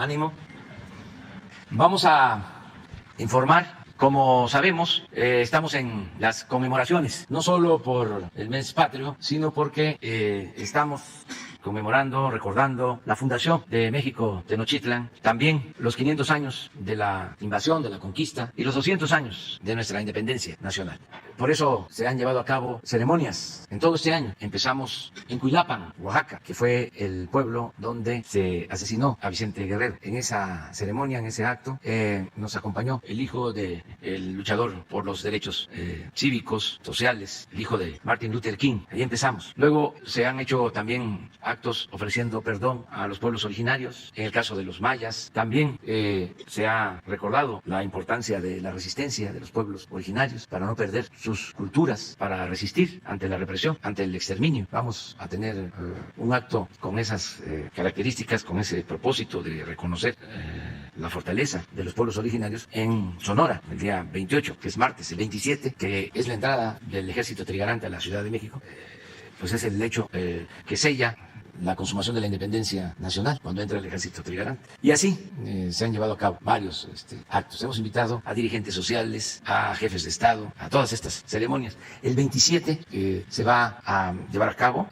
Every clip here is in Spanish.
ánimo. Vamos a informar. Como sabemos, estamos en las conmemoraciones, no solo por el mes patrio, sino porque estamos conmemorando, recordando la fundación de México Tenochtitlan, también los 500 años de la invasión, de la conquista y los 200 años de nuestra independencia nacional. Por eso se han llevado a cabo ceremonias en todo este año. Empezamos en Cuilapan, Oaxaca, que fue el pueblo donde se asesinó a Vicente Guerrero. En esa ceremonia, en ese acto, nos acompañó el hijo del luchador por los derechos cívicos, sociales, el hijo de Martin Luther King. Ahí empezamos. Luego se han hecho también actos ofreciendo perdón a los pueblos originarios. En el caso de los mayas, también se ha recordado la importancia de la resistencia de los pueblos originarios para no perder sus culturas, para resistir ante la represión, ante el exterminio. Vamos a tener un acto con esas características, con ese propósito de reconocer la fortaleza de los pueblos originarios en Sonora, el día 28, que es martes, el 27, que es la entrada del ejército trigarante a la Ciudad de México. Pues es el hecho que sella la consumación de la independencia nacional cuando entra el ejército trigarante. Y así se han llevado a cabo varios actos. Hemos invitado a dirigentes sociales, a jefes de Estado, a todas estas ceremonias. El 27 se va a llevar a cabo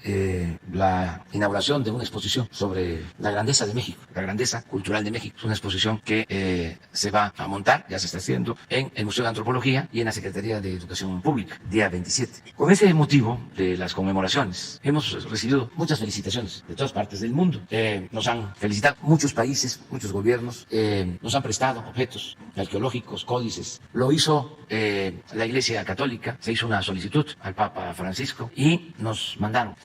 la inauguración de una exposición sobre la grandeza de México, la grandeza cultural de México. Es una exposición que se va a montar, ya se está haciendo, en el Museo de Antropología y en la Secretaría de Educación Pública, día 27. Con ese motivo de las conmemoraciones, hemos recibido muchas felicitaciones de todas partes del mundo. Nos han felicitado muchos países, muchos gobiernos, nos han prestado objetos arqueológicos, códices. Lo hizo la Iglesia Católica, se hizo una solicitud al Papa Francisco y nos mandaron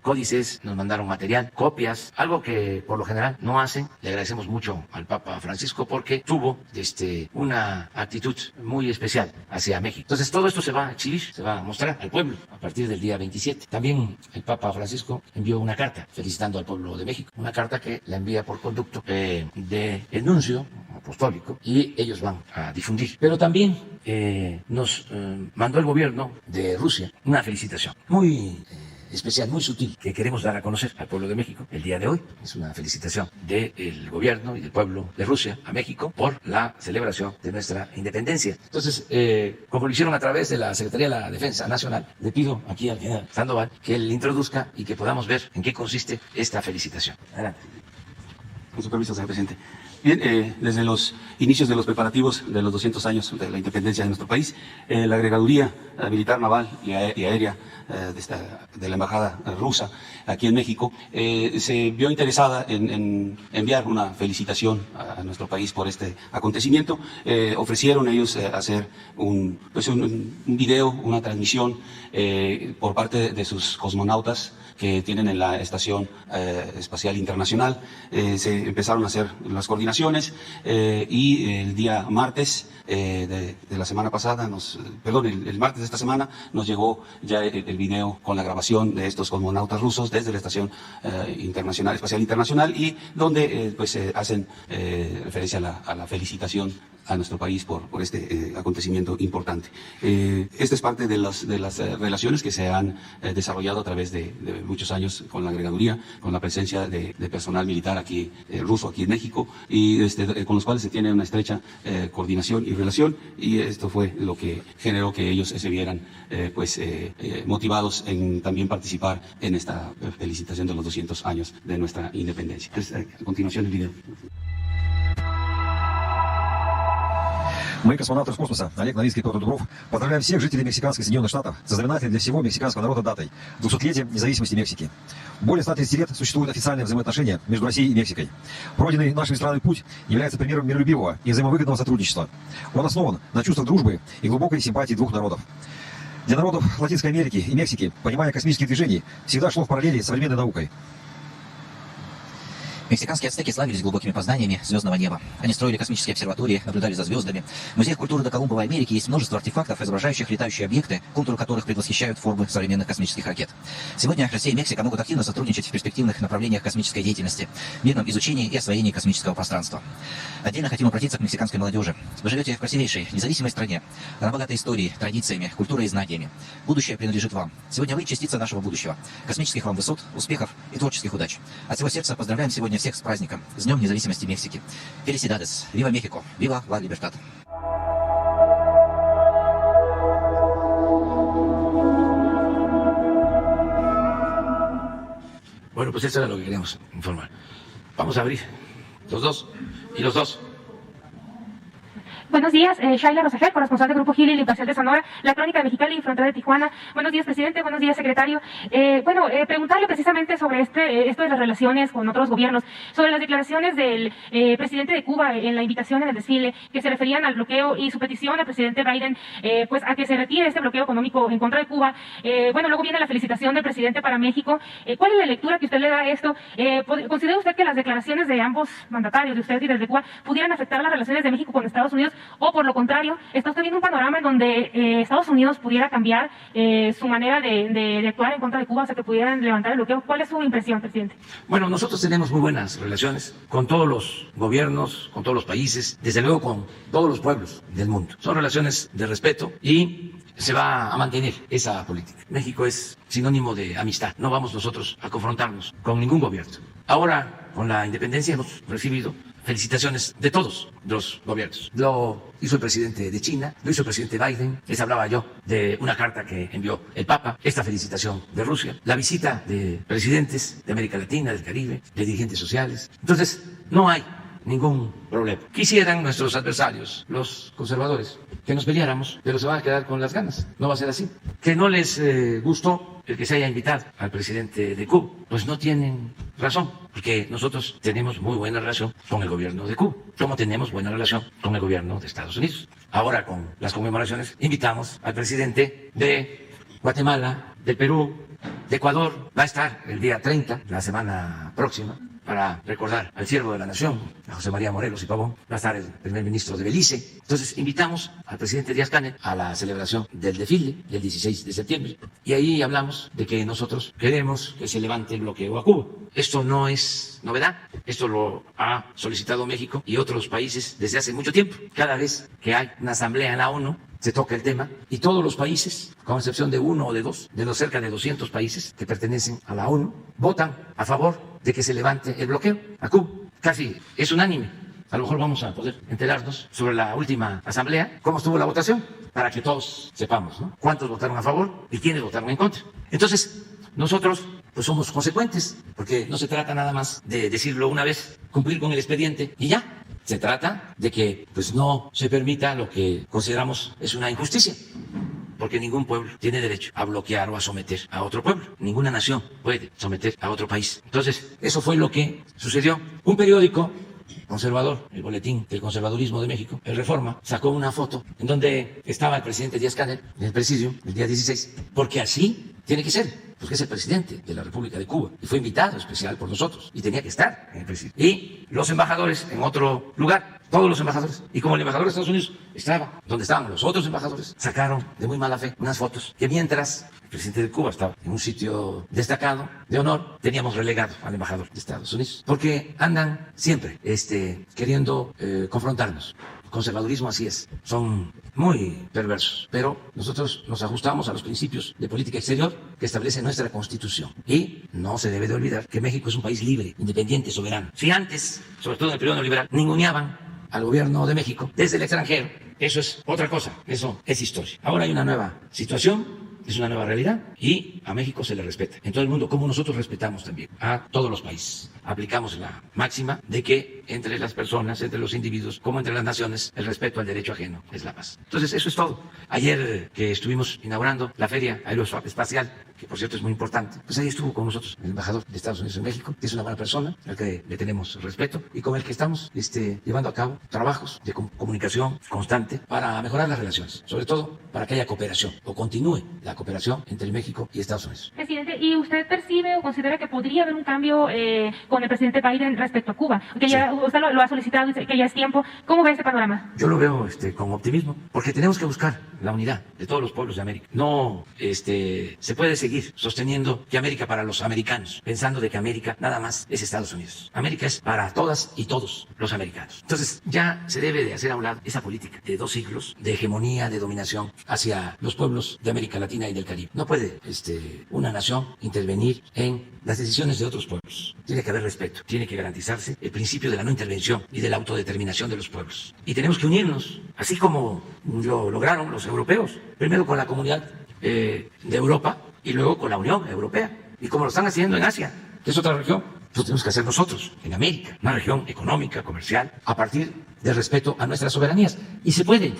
códices, nos mandaron material, copias, algo que por lo general no hacen. Le agradecemos mucho al Papa Francisco porque tuvo una actitud muy especial hacia México. Entonces todo esto se va a exhibir, se va a mostrar al pueblo a partir del día 27. También el Papa Francisco envió una carta felicitando al pueblo de México, una carta que la envía por conducto de el nuncio apostólico y ellos van a difundir. Pero también nos mandó el gobierno de Rusia una felicitación muy especial, muy sutil, que queremos dar a conocer al pueblo de México el día de hoy. Es una felicitación del gobierno y del pueblo de Rusia a México por la celebración de nuestra independencia. Entonces, como lo hicieron a través de la Secretaría de la Defensa Nacional, le pido aquí al general Sandoval que él introduzca y que podamos ver en qué consiste esta felicitación. Adelante. Con su permiso, señor presidente. Bien, desde los inicios de los preparativos de los 200 años de la independencia de nuestro país, la agregaduría militar, naval y aérea de la embajada rusa aquí en México se vio interesada en enviar una felicitación a nuestro país por este acontecimiento. Ofrecieron ellos hacer un video, una transmisión por parte de sus cosmonautas que tienen en la Estación Espacial Internacional. Se empezaron a hacer las coordinaciones y el día martes de la semana pasada, el martes de esta semana nos llegó ya el video con la grabación de estos cosmonautas rusos desde la Estación Espacial Internacional y donde hacen referencia a la felicitación a nuestro país por este acontecimiento importante. Esta es parte de las relaciones que se han desarrollado a través de muchos años con la agregaduría, con la presencia de personal militar aquí, ruso aquí en México, y con los cuales se tiene una estrecha coordinación y relación, y esto fue lo que generó que ellos se vieran motivados en también participar en esta felicitación de los 200 años de nuestra independencia. Entonces, a continuación el video. Мы, космонавты космоса, Олег Новицкий и Петр Дубров, поздравляем всех жителей мексиканских Соединенных Штатов со знаменательной для всего мексиканского народа датой – 200-летием независимости Мексики. Более 130 лет существуют официальные взаимоотношения между Россией и Мексикой. Пройденный нашими странами путь является примером миролюбивого и взаимовыгодного сотрудничества. Он основан на чувствах дружбы и глубокой симпатии двух народов. Для народов Латинской Америки и Мексики понимание космических движений всегда шло в параллели с современной наукой. Мексиканские ацтеки славились глубокими познаниями звездного неба. Они строили космические обсерватории, наблюдали за звездами. В музеях культуры до Колумбовой Америки есть множество артефактов, изображающих летающие объекты, контуры которых предвосхищают формы современных космических ракет. Сегодня Россия и Мексика могут активно сотрудничать в перспективных направлениях космической деятельности, мирном изучении и освоении космического пространства. Отдельно хотим обратиться к мексиканской молодежи. Вы живете в красивейшей, независимой стране. Она богата историей, традициями, культурой и знаниями. Будущее принадлежит вам. Сегодня вы частица нашего будущего. Космических вам высот, успехов и творческих удач. От всего сердца поздравляем сегодня сегодня всех с праздником, с Днем независимости Мексики. Felicidades, viva México, viva la libertad. Bueno, pues eso era lo que queríamos informar. Vamos a abrir los dos y los dos. Buenos días, Shaila Rosagel, corresponsal del Grupo Gili, el Imparcial de Sonora, La Crónica de Mexicali y Frontera de Tijuana. Buenos días, presidente. Buenos días, secretario. Preguntarle precisamente sobre esto de las relaciones con otros gobiernos, sobre las declaraciones del presidente de Cuba en la invitación en el desfile, que se referían al bloqueo y su petición al presidente Biden, pues a que se retire este bloqueo económico en contra de Cuba. Luego viene la felicitación del presidente para México. ¿Cuál es la lectura que usted le da a esto? ¿Considera usted que las declaraciones de ambos mandatarios, de usted y del de Cuba, pudieran afectar las relaciones de México con Estados Unidos? O por lo contrario, ¿está usted viendo un panorama en donde Estados Unidos pudiera cambiar su manera de actuar en contra de Cuba, o sea, que pudieran levantar el bloqueo? ¿Cuál es su impresión, presidente? Bueno, nosotros tenemos muy buenas relaciones con todos los gobiernos, con todos los países, desde luego con todos los pueblos del mundo. Son relaciones de respeto y se va a mantener esa política. México es sinónimo de amistad. No vamos nosotros a confrontarnos con ningún gobierno. Ahora, con la independencia hemos recibido felicitaciones de todos los gobiernos. Lo hizo el presidente de China, lo hizo el presidente Biden. Les hablaba yo de una carta que envió el Papa, esta felicitación de Rusia, la visita de presidentes de América Latina, del Caribe, de dirigentes sociales. Entonces, no hay ningún problema. Quisieran nuestros adversarios, los conservadores, que nos peleáramos, pero se van a quedar con las ganas. No va a ser así. Que no les gustó el que se haya invitado al presidente de Cuba, pues no tienen razón, porque nosotros tenemos muy buena relación con el gobierno de Cuba, como tenemos buena relación con el gobierno de Estados Unidos. Ahora, con las conmemoraciones, invitamos al presidente de Guatemala, de Perú, de Ecuador. Va a estar el día 30, la semana próxima, para recordar al siervo de la nación, a José María Morelos y Pavón. Va a estar el primer ministro de Belice. Entonces invitamos al presidente Díaz-Canel a la celebración del desfile del 16 de septiembre. Y ahí hablamos de que nosotros queremos que se levante el bloqueo a Cuba. Esto no es novedad. Esto lo ha solicitado México y otros países desde hace mucho tiempo. Cada vez que hay una asamblea en la ONU, se toca el tema y todos los países, con excepción de uno o de dos, de los cerca de 200 países que pertenecen a la ONU, votan a favor de que se levante el bloqueo a Cuba. Casi es unánime. A lo mejor vamos a poder enterarnos sobre la última asamblea, cómo estuvo la votación, para que todos sepamos, ¿no?, cuántos votaron a favor y quiénes votaron en contra. Entonces, nosotros pues somos consecuentes, porque no se trata nada más de decirlo una vez, cumplir con el expediente y ya. Se trata de que pues no se permita lo que consideramos es una injusticia, porque ningún pueblo tiene derecho a bloquear o a someter a otro pueblo. Ninguna nación puede someter a otro país. Entonces, eso fue lo que sucedió. Un periódico conservador, el Boletín del Conservadurismo de México, el Reforma, sacó una foto en donde estaba el presidente Díaz-Canel en el presidio el día 16, porque así tiene que ser, porque es el presidente de la República de Cuba y fue invitado especial por nosotros y tenía que estar en el presidio. Y los embajadores en otro lugar, todos los embajadores, y como el embajador de Estados Unidos estaba donde estaban los otros embajadores, sacaron de muy mala fe unas fotos que mientras el presidente de Cuba estaba en un sitio destacado, de honor, teníamos relegado al embajador de Estados Unidos, porque andan siempre queriendo confrontarnos. El conservadurismo así es, son muy perversos, pero nosotros nos ajustamos a los principios de política exterior que establece nuestra Constitución. Y no se debe de olvidar que México es un país libre, independiente, soberano. Si antes, sobre todo en el periodo neoliberal, ninguneaban al gobierno de México desde el extranjero, eso es otra cosa, eso es historia. Ahora hay una nueva situación, es una nueva realidad y a México se le respeta en todo el mundo, como nosotros respetamos también a todos los países. Aplicamos la máxima de que entre las personas, entre los individuos, como entre las naciones, el respeto al derecho ajeno es la paz. Entonces, eso es todo. Ayer que estuvimos inaugurando la Feria Aeroespacial, que por cierto es muy importante, pues ahí estuvo con nosotros el embajador de Estados Unidos en México, que es una buena persona, al que le tenemos respeto y con el que estamos llevando a cabo trabajos de comunicación constante para mejorar las relaciones, sobre todo para que haya cooperación o continúe la cooperación entre México y Estados Unidos. Presidente, ¿y usted percibe o considera que podría haber un cambio con el presidente Biden respecto a Cuba? Que ya usted lo ha solicitado, que ya es tiempo. ¿Cómo ve ese panorama? Yo lo veo con optimismo, porque tenemos que buscar la unidad de todos los pueblos de América. No se puede seguir sosteniendo que América para los americanos, pensando de que América nada más es Estados Unidos. América es para todas y todos los americanos. Entonces ya se debe de hacer a un lado esa política de 2 siglos de hegemonía, de dominación hacia los pueblos de América Latina y del Caribe. No puede una nación son intervenir en las decisiones de otros pueblos. Tiene que haber respeto, tiene que garantizarse el principio de la no intervención y de la autodeterminación de los pueblos. Y tenemos que unirnos, así como lo lograron los europeos, primero con la Comunidad de Europa y luego con la Unión Europea, y como lo están haciendo en Asia, que es otra región. Lo tenemos que hacer nosotros, en América, una región económica, comercial, a partir del respeto a nuestras soberanías. Y se puede.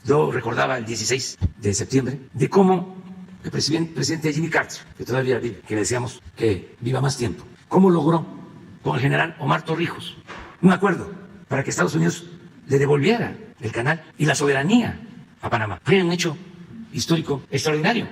Yo recordaba el 16 de septiembre de cómo el presidente Jimmy Carter, que todavía vive, que le decíamos que viva más tiempo, cómo logró con el general Omar Torrijos un acuerdo para que Estados Unidos le devolviera el canal y la soberanía a Panamá. Fue un hecho histórico extraordinario.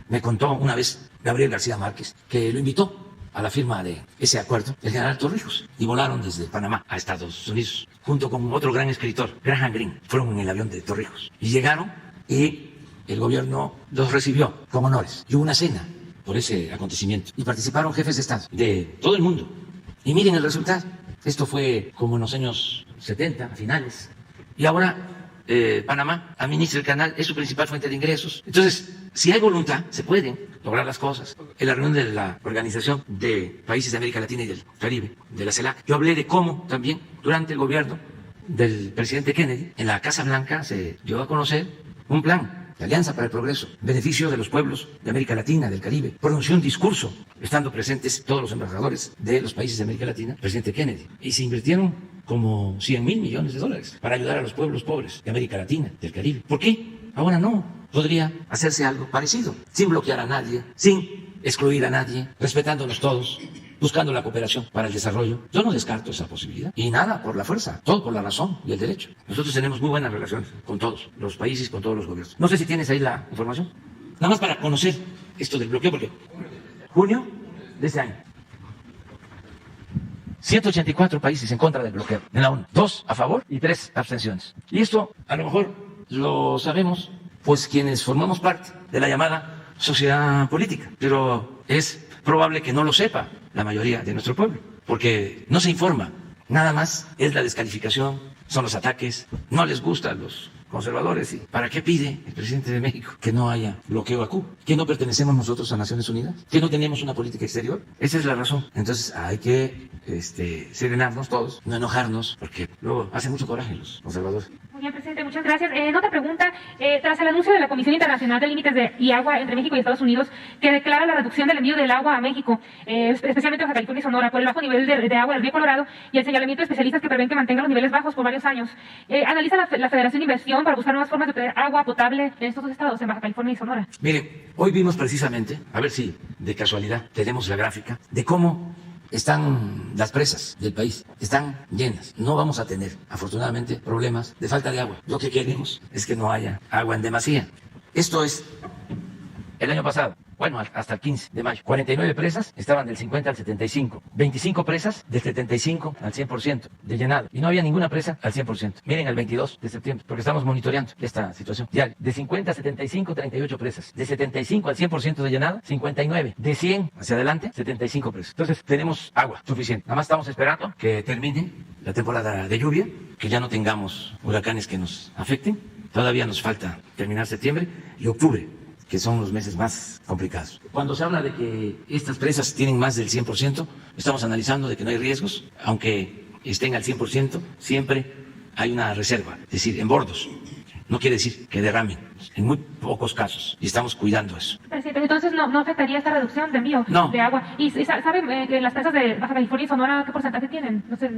Me contó una vez Gabriel García Márquez, que lo invitó a la firma de ese acuerdo, el general Torrijos, y volaron desde Panamá a Estados Unidos, junto con otro gran escritor, Graham Greene. Fueron en el avión de Torrijos y llegaron y el gobierno los recibió con honores. Y hubo una cena por ese acontecimiento y participaron jefes de Estado de todo el mundo. Y miren el resultado. Esto fue como en los años 70, a finales. Y ahora Panamá administra el canal, es su principal fuente de ingresos. Entonces, si hay voluntad, se pueden lograr las cosas. En la reunión de la Organización de Países de América Latina y del Caribe, de la CELAC, yo hablé de cómo también durante el gobierno del presidente Kennedy, en la Casa Blanca se dio a conocer un plan de Alianza para el Progreso, beneficio de los pueblos de América Latina, del Caribe. Pronunció un discurso, estando presentes todos los embajadores de los países de América Latina, el presidente Kennedy, y se invirtieron como 100.000 millones de dólares para ayudar a los pueblos pobres de América Latina, del Caribe. ¿Por qué? Ahora no. Podría hacerse algo parecido, sin bloquear a nadie, sin excluir a nadie, respetándonos todos, buscando la cooperación para el desarrollo. Yo no descarto esa posibilidad. Y nada por la fuerza, todo por la razón y el derecho. Nosotros tenemos muy buenas relaciones con todos los países, con todos los gobiernos. No sé si tienes ahí la información. Nada más para conocer esto del bloqueo, porque junio de este año. 184 países en contra del bloqueo en la ONU, 2 a favor y 3 abstenciones. Y esto a lo mejor lo sabemos pues quienes formamos parte de la llamada sociedad política, pero es probable que no lo sepa la mayoría de nuestro pueblo, porque no se informa, nada más es la descalificación, son los ataques, no les gusta a los conservadores. ¿Y para qué pide el presidente de México que no haya bloqueo a Cuba? ¿Que no pertenecemos nosotros a Naciones Unidas? ¿Que no tenemos una política exterior? Esa es la razón. Entonces hay que serenarnos todos, no enojarnos, porque luego hace mucho coraje los conservadores. Muy bien, presidente, muchas gracias. Otra pregunta. Tras el anuncio de la Comisión Internacional de Límites y Agua entre México y Estados Unidos, que declara la reducción del envío del agua a México, especialmente Baja California y Sonora, por el bajo nivel de agua del río Colorado y el señalamiento de especialistas que prevén que mantenga los niveles bajos por varios años, analiza la Federación inversión para buscar nuevas formas de obtener agua potable en estos dos estados, en Baja California y Sonora. Mire, hoy vimos precisamente, a ver si de casualidad tenemos la gráfica, de cómo están las presas del país, están llenas. No vamos a tener, afortunadamente, problemas de falta de agua. Lo que queremos es que no haya agua en demasía. Esto es el año pasado. Bueno, hasta el 15 de mayo. 49 presas estaban del 50 al 75. 25 presas del 75 al 100% de llenado. Y no había ninguna presa al 100%. Miren el 22 de septiembre, porque estamos monitoreando esta situación diaria. De 50 a 75, 38 presas. De 75 al 100% de llenado, 59. De 100 hacia adelante, 75 presas. Entonces, tenemos agua suficiente. Nada más estamos esperando que termine la temporada de lluvia, que ya no tengamos huracanes que nos afecten. Todavía nos falta terminar septiembre y octubre, que son los meses más complicados. Cuando se habla de que estas presas tienen más del 100%, estamos analizando de que no hay riesgos, aunque estén al 100%, siempre hay una reserva, es decir, en bordos. No quiere decir que derramen, en muy pocos casos, y estamos cuidando eso. Presidente, entonces no afectaría esta reducción de envío de agua. ¿Y sabe que las presas de Baja California y Sonora qué porcentaje tienen? No sé.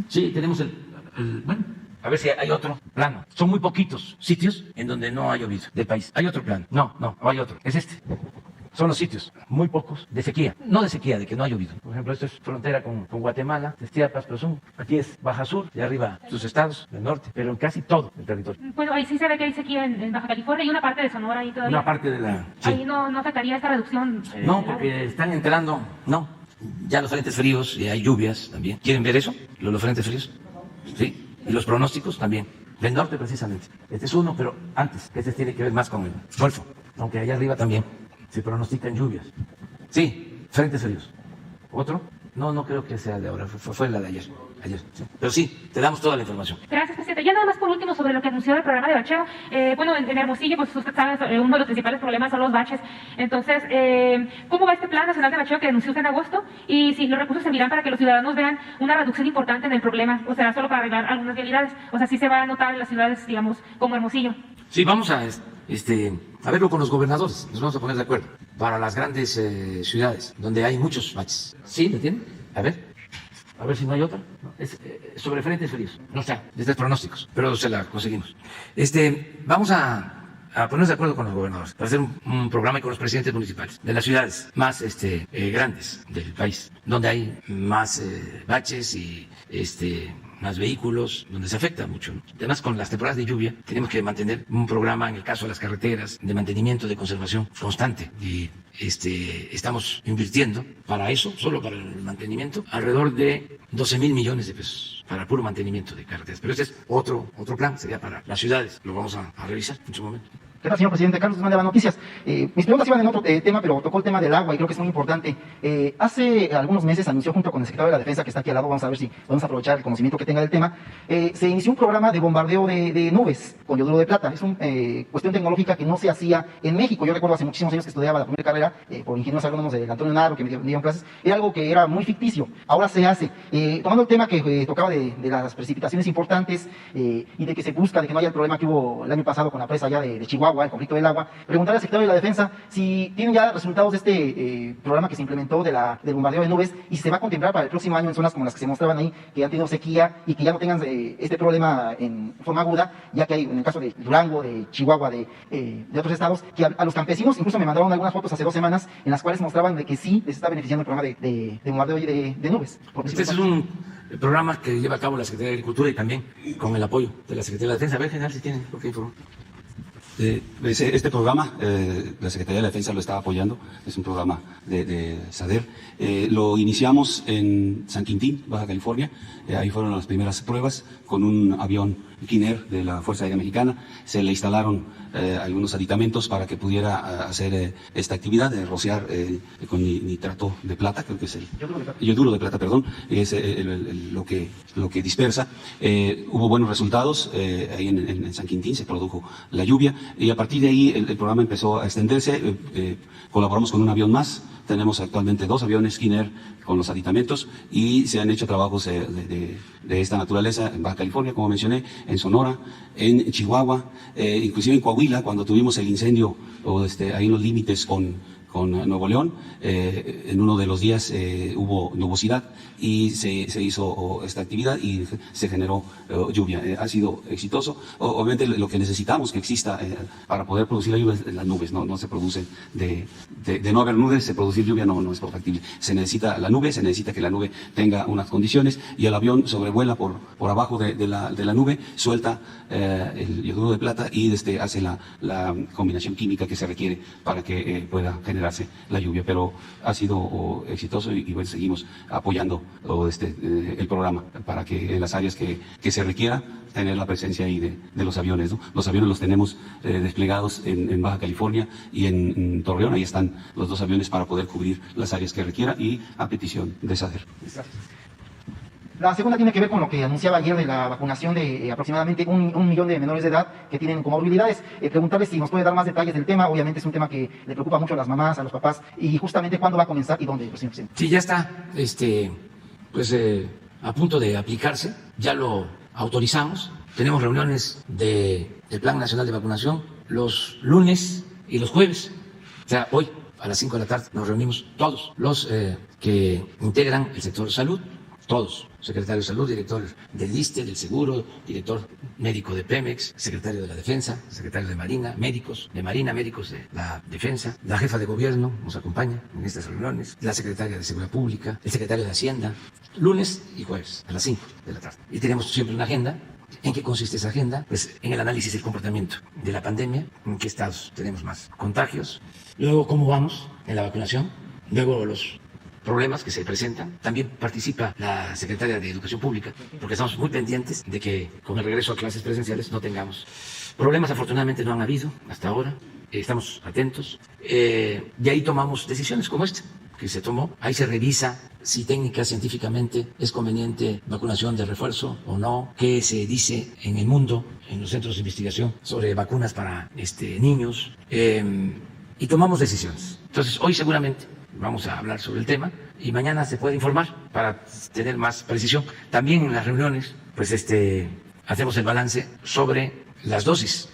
Sí, tenemos bueno, a ver si hay otro plano. Son muy poquitos sitios en donde no ha llovido del país. Hay otro plano. No, hay otro. Es este. Son los sitios, muy pocos, de sequía. No de sequía, de que no ha llovido. Por ejemplo, esto es frontera con Guatemala, Chiapas, pero aquí es Baja Sur, y arriba sus estados del norte, pero en casi todo el territorio. Bueno, ahí sí se ve que hay sequía en Baja California y una parte de Sonora ahí todavía. Una parte de la... Sí. Ahí no afectaría esta reducción. No, porque están entrando, ya los frentes fríos y hay lluvias también. ¿Quieren ver eso? Los frentes fríos. Sí, y los pronósticos también. Del norte precisamente. Este es uno, pero antes, que este tiene que ver más con el Golfo, aunque allá arriba también se pronostican lluvias. Sí, frentes fríos. ¿Otro? No creo que sea de ahora, fue la de ayer. Sí. Pero sí, te damos toda la información. Gracias, presidente. ya nada más por último sobre lo que anunció el programa de bacheo. Bueno, en Hermosillo, pues usted sabe, uno de los principales problemas son los baches. Entonces, ¿cómo va este plan nacional de bacheo que anunció usted en agosto? Y si los recursos servirán para que los ciudadanos vean una reducción importante en el problema, o sea, solo para arreglar algunas vialidades. O sea, sí se va a notar en las ciudades, digamos, como Hermosillo. Sí, vamos a verlo con los gobernadores, nos vamos a poner de acuerdo para las grandes ciudades donde hay muchos baches. ¿Sí? ¿Me entienden? A ver si no hay otra. Es sobre frentes fríos. No está, desde pronósticos, pero se la conseguimos. Vamos a ponernos de acuerdo con los gobernadores para hacer un programa con los presidentes municipales de las ciudades más grandes del país, donde hay más baches y más vehículos, donde se afecta mucho, ¿no? Además, con las temporadas de lluvia, tenemos que mantener un programa, en el caso de las carreteras, de mantenimiento, de conservación constante. Y estamos invirtiendo para eso, solo para el mantenimiento, alrededor de 12,000 millones de pesos para puro mantenimiento de carreteras. Pero este es otro plan, sería para las ciudades. Lo vamos a revisar en su momento. ¿Qué tal, señor presidente? Carlos Guzmán de Noticias. Mis preguntas iban en otro tema, pero tocó el tema del agua y creo que es muy importante. Hace algunos meses anunció junto con el secretario de la Defensa, que está aquí al lado, vamos a ver si podemos aprovechar el conocimiento que tenga del tema, se inició un programa de bombardeo de nubes con yoduro de plata. Es una cuestión tecnológica que no se hacía en México. Yo recuerdo hace muchísimos años que estudiaba la primera carrera por ingenieros agrónomos de Antonio Narro, que me dieron clases. Era algo que era muy ficticio. Ahora se hace. Tomando el tema que tocaba de las precipitaciones importantes y de que se busca de que no haya el problema que hubo el año pasado con la presa allá de Chihuahua, el conflicto del agua, preguntarle al secretario de la Defensa si tienen ya resultados de este programa que se implementó del bombardeo de nubes y si se va a contemplar para el próximo año en zonas como las que se mostraban ahí, que han tenido sequía y que ya no tengan este problema en forma aguda, ya que hay en el caso de Durango, de Chihuahua, de otros estados, que a los campesinos incluso me mandaron algunas fotos hace 2 semanas en las cuales mostraban de que sí les está beneficiando el programa de bombardeo de nubes. Este es un programa que lleva a cabo la Secretaría de Agricultura y también con el apoyo de la Secretaría de la Defensa. A ver, general, si tienen por qué informar. Este programa, la Secretaría de la Defensa lo está apoyando, es un programa de SADER. Lo iniciamos en San Quintín, Baja California. Ahí fueron las primeras pruebas con un avión Kiner de la Fuerza Aérea Mexicana. Se le instalaron algunos aditamentos para que pudiera hacer esta actividad de rociar con nitrato de plata, creo que es el yoduro de plata, perdón, es lo que dispersa. Hubo buenos resultados, ahí en San Quintín se produjo la lluvia y a partir de ahí el programa empezó a extenderse. Colaboramos con un avión más. Tenemos actualmente 2 aviones Kiner con los aditamentos y se han hecho trabajos de esta naturaleza en Baja California, como mencioné, en Sonora, en Chihuahua, inclusive en Coahuila, cuando tuvimos el incendio ahí en los límites con Nuevo León. En uno de los días hubo nubosidad y se hizo esta actividad y se generó lluvia. Ha sido exitoso. Obviamente lo que necesitamos que exista para poder producir la lluvia es las nubes. No se producen de no haber nubes, se producir lluvia no es factible. Se necesita la nube, se necesita que la nube tenga unas condiciones y el avión sobrevuela por abajo de la nube, suelta el yoduro de plata y hace la combinación química que se requiere para que pueda generarse la lluvia, pero ha sido exitoso y bueno, seguimos apoyando el programa para que en las áreas que se requiera tener la presencia ahí de los aviones, ¿no? Los aviones los tenemos desplegados en Baja California y en Torreón. Ahí están los 2 aviones para poder cubrir las áreas que requiera y a petición de SADER. Gracias. La segunda tiene que ver con lo que anunciaba ayer de la vacunación de aproximadamente un millón de menores de edad que tienen comorbilidades. Preguntarle si nos puede dar más detalles del tema. Obviamente es un tema que le preocupa mucho a las mamás, a los papás, y justamente cuándo va a comenzar y dónde, señor presidente. Sí, ya está a punto de aplicarse, ya lo autorizamos. Tenemos reuniones del Plan Nacional de Vacunación los lunes y los jueves. O sea, hoy a las 5 de la tarde nos reunimos todos los que integran el sector salud, todos, secretario de Salud, director del ISSSTE, del Seguro, director médico de Pemex, secretario de la Defensa, secretario de Marina, médicos de Marina, médicos de la Defensa, la jefa de gobierno nos acompaña en estas reuniones, la secretaria de Seguridad Pública, el secretario de Hacienda, lunes y jueves a las 5 de la tarde. Y tenemos siempre una agenda. ¿En qué consiste esa agenda? Pues en el análisis del comportamiento de la pandemia, en qué estados tenemos más contagios, luego cómo vamos en la vacunación, luego los problemas que se presentan. También participa la Secretaria de Educación Pública, porque estamos muy pendientes de que con el regreso a clases presenciales no tengamos problemas. Afortunadamente no han habido hasta ahora, estamos atentos. De ahí tomamos decisiones como esta, que se tomó. Ahí se revisa si técnica científicamente es conveniente vacunación de refuerzo o no, qué se dice en el mundo, en los centros de investigación sobre vacunas para niños, y tomamos decisiones. Entonces, hoy seguramente vamos a hablar sobre el tema y mañana se puede informar para tener más precisión. También en las reuniones, pues hacemos el balance sobre las dosis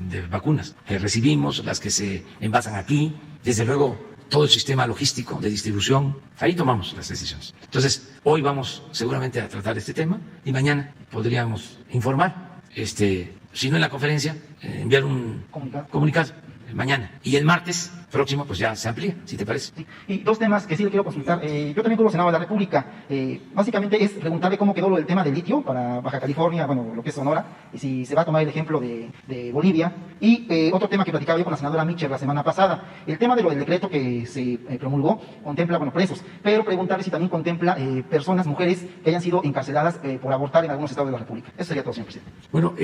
de vacunas que recibimos, las que se envasan aquí, desde luego todo el sistema logístico de distribución, ahí tomamos las decisiones. Entonces, hoy vamos seguramente a tratar este tema y mañana podríamos informar, si no en la conferencia, enviar un comunicado mañana. Y el martes próximo, pues ya se amplía, si te parece. Sí. Y dos temas que sí le quiero consultar. Yo también cubro Senado de la República. Básicamente es preguntarle cómo quedó lo del tema del litio para Baja California, bueno, lo que es Sonora, y si se va a tomar el ejemplo de Bolivia. Y otro tema que platicaba yo con la senadora Mitchell la semana pasada, el tema de lo del decreto que se promulgó, contempla, bueno, presos, pero preguntarle si también contempla personas, mujeres, que hayan sido encarceladas por abortar en algunos estados de la República. Eso sería todo, señor presidente. Bueno,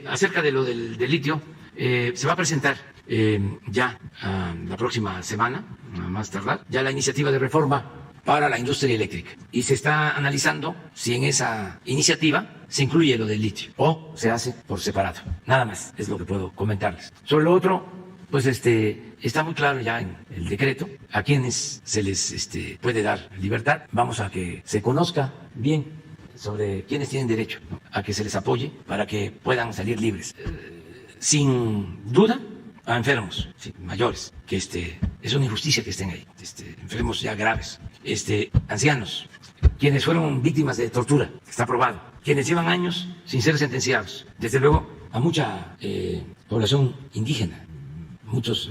acerca de lo del litio, se va a presentar ya la próxima semana, a más tardar, ya la iniciativa de reforma para la industria eléctrica. Y se está analizando si en esa iniciativa se incluye lo del litio o se hace por separado. Nada más es lo que puedo comentarles. Sobre lo otro, pues está muy claro ya en el decreto a quienes se les puede dar libertad. Vamos a que se conozca bien sobre quienes tienen derecho, ¿no?, a que se les apoye para que puedan salir libres. Sin duda, a enfermos, sí, mayores, que es una injusticia que estén ahí, enfermos ya graves, ancianos, quienes fueron víctimas de tortura, está probado, quienes llevan años sin ser sentenciados, desde luego a mucha población indígena, muchos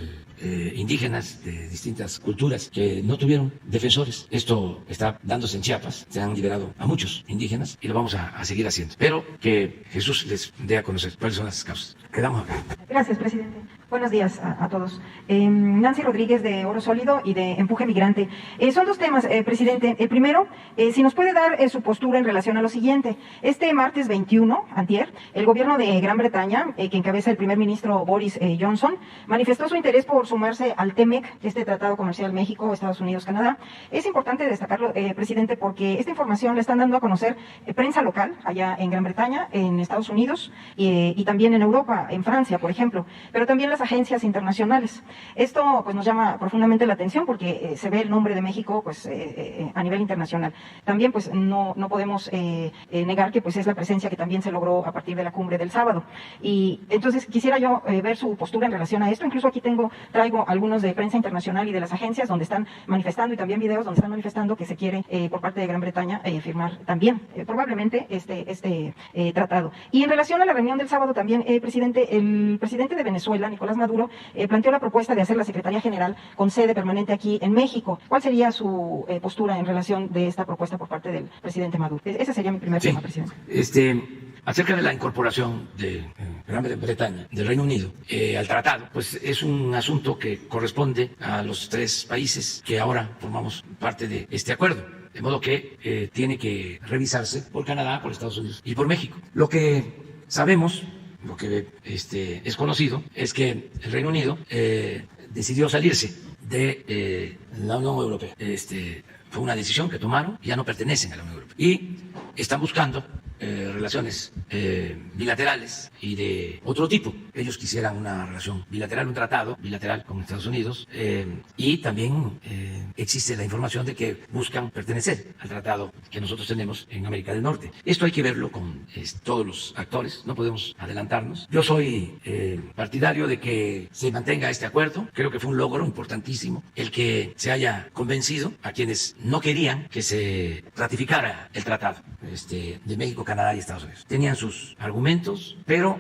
indígenas de distintas culturas que no tuvieron defensores. Esto está dándose en Chiapas, se han liberado a muchos indígenas y lo vamos a seguir haciendo. Pero que Jesús les dé a conocer cuáles son las causas. Quedamos acá. Gracias, presidente. Buenos días a todos. Nancy Rodríguez de Oro Sólido y de Empuje Migrante. Son dos temas, presidente. El primero, si nos puede dar su postura en relación a lo siguiente. Este martes 21, antier, el gobierno de Gran Bretaña, que encabeza el primer ministro Boris Johnson, manifestó su interés por sumarse al TEMEC, este Tratado Comercial México, Estados Unidos, Canadá. Es importante destacarlo, presidente, porque esta información la están dando a conocer prensa local allá en Gran Bretaña, en Estados Unidos y también en Europa, en Francia, por ejemplo, pero también las agencias internacionales. Esto pues nos llama profundamente la atención porque se ve el nombre de México pues a nivel internacional. También pues no podemos negar que pues es la presencia que también se logró a partir de la cumbre del sábado. Y entonces quisiera yo ver su postura en relación a esto. Incluso aquí traigo algunos de prensa internacional y de las agencias donde están manifestando, y también videos donde están manifestando que se quiere por parte de Gran Bretaña firmar también probablemente este tratado. Y en relación a la reunión del sábado también, presidente, el presidente de Venezuela, Nicolás Maduro, planteó la propuesta de hacer la Secretaría General con sede permanente aquí en México. ¿Cuál sería su postura en relación de esta propuesta por parte del presidente Maduro? Ese sería mi primer tema, presidente. Acerca de la incorporación de Gran Bretaña, del Reino Unido, al tratado, pues es un asunto que corresponde a los tres países que ahora formamos parte de este acuerdo. De modo que tiene que revisarse por Canadá, por Estados Unidos y por México. Lo que sabemos, lo que es conocido, es que el Reino Unido decidió salirse de la Unión Europea. Fue una decisión que tomaron y ya no pertenecen a la Unión Europea. Y están buscando relaciones bilaterales y de otro tipo. Ellos quisieran una relación bilateral, un tratado bilateral con Estados Unidos, y también existe la información de que buscan pertenecer al tratado que nosotros tenemos en América del Norte. Esto hay que verlo con todos los actores, no podemos adelantarnos. Yo soy partidario de que se mantenga este acuerdo. Creo que fue un logro importantísimo el que se haya convencido a quienes no querían que se ratificara el tratado de México, Canadá y Estados Unidos. Tenían sus argumentos, pero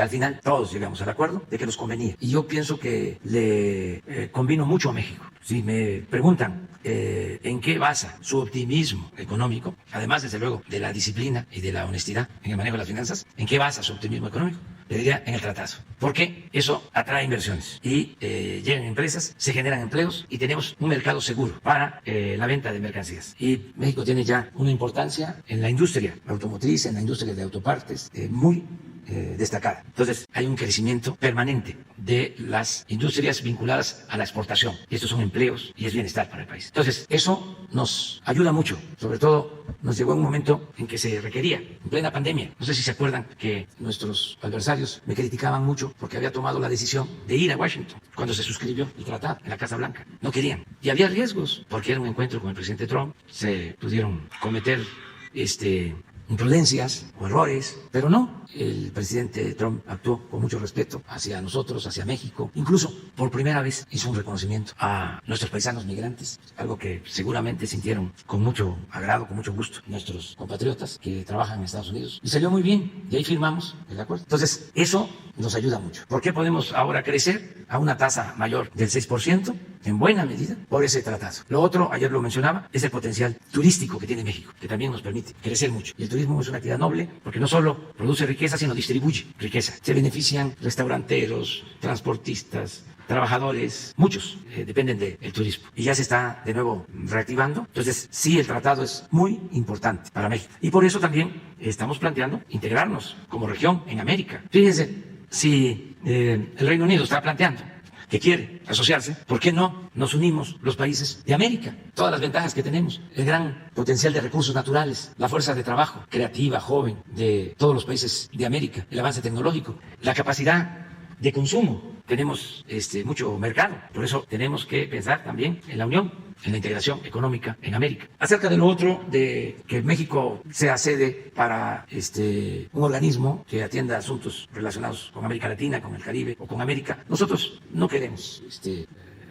al final todos llegamos al acuerdo de que nos convenía. Y yo pienso que le convino mucho a México. Si me preguntan en qué basa su optimismo económico, además desde luego de la disciplina y de la honestidad en el manejo de las finanzas, ¿en qué basa su optimismo económico? Le diría en el tratado, porque eso atrae inversiones y llegan empresas, se generan empleos y tenemos un mercado seguro para la venta de mercancías. Y México tiene ya una importancia en la industria automotriz, en la industria de autopartes muy destacada. Entonces, hay un crecimiento permanente de las industrias vinculadas a la exportación. Y estos son empleos y es bienestar para el país. Entonces, eso nos ayuda mucho. Sobre todo, nos llegó en un momento en que se requería, en plena pandemia. No sé si se acuerdan que nuestros adversarios me criticaban mucho porque había tomado la decisión de ir a Washington cuando se suscribió el tratado en la Casa Blanca. No querían. Y había riesgos porque era un encuentro con el presidente Trump. Se pudieron cometer imprudencias o errores, pero no. El presidente Trump actuó con mucho respeto hacia nosotros, hacia México. Incluso, por primera vez, hizo un reconocimiento a nuestros paisanos migrantes, algo que seguramente sintieron con mucho agrado, con mucho gusto nuestros compatriotas que trabajan en Estados Unidos. Y salió muy bien, y ahí firmamos el acuerdo. Entonces, eso nos ayuda mucho. ¿Por qué podemos ahora crecer a una tasa mayor del 6%? En buena medida por ese tratado. Lo otro, ayer lo mencionaba, es el potencial turístico que tiene México, que también nos permite crecer mucho. Y el turismo es una actividad noble porque no solo produce riqueza, sino distribuye riqueza. Se benefician restauranteros, transportistas, trabajadores, muchos dependen del turismo. Y ya se está de nuevo reactivando. Entonces, sí, el tratado es muy importante para México. Y por eso también estamos planteando integrarnos como región en América. Fíjense, si el Reino Unido está planteando que quiere asociarse, ¿por qué no nos unimos los países de América? Todas las ventajas que tenemos, el gran potencial de recursos naturales, la fuerza de trabajo creativa, joven, de todos los países de América, el avance tecnológico, la capacidad de consumo. Tenemos mucho mercado, por eso tenemos que pensar también en la unión, en la integración económica en América. Acerca de lo otro, de que México sea sede para un organismo que atienda asuntos relacionados con América Latina, con el Caribe o con América, nosotros no queremos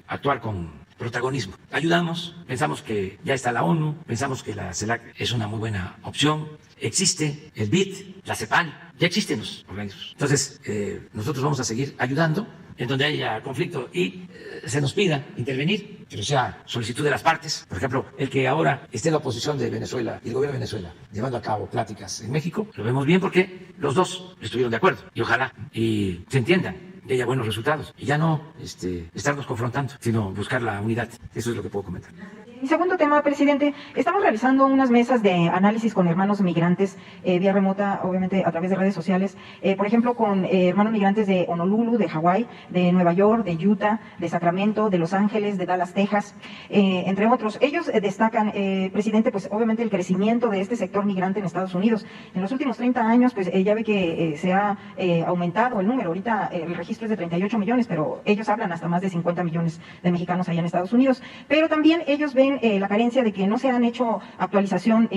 actuar con protagonismo. Ayudamos, pensamos que ya está la ONU, pensamos que la CELAC es una muy buena opción. Existe el BID, la CEPAL, ya existen los organismos. Entonces, nosotros vamos a seguir ayudando en donde haya conflicto y se nos pida intervenir, pero sea solicitud de las partes. Por ejemplo, el que ahora esté la oposición de Venezuela y el gobierno de Venezuela llevando a cabo pláticas en México, lo vemos bien porque los dos estuvieron de acuerdo y ojalá y se entiendan y haya buenos resultados y ya no estarnos confrontando, sino buscar la unidad. Eso es lo que puedo comentar. Y segundo tema, presidente, estamos realizando unas mesas de análisis con hermanos migrantes vía remota, obviamente a través de redes sociales, por ejemplo, con hermanos migrantes de Honolulu, de Hawái, de Nueva York, de Utah, de Sacramento, de Los Ángeles, de Dallas, Texas, entre otros. Ellos destacan, presidente, pues obviamente el crecimiento de este sector migrante en Estados Unidos. En los últimos 30 años, pues ya ve que se ha aumentado el número. Ahorita el registro es de 38 millones, pero ellos hablan hasta más de 50 millones de mexicanos allá en Estados Unidos. Pero también ellos ven la carencia de que no se han hecho actualización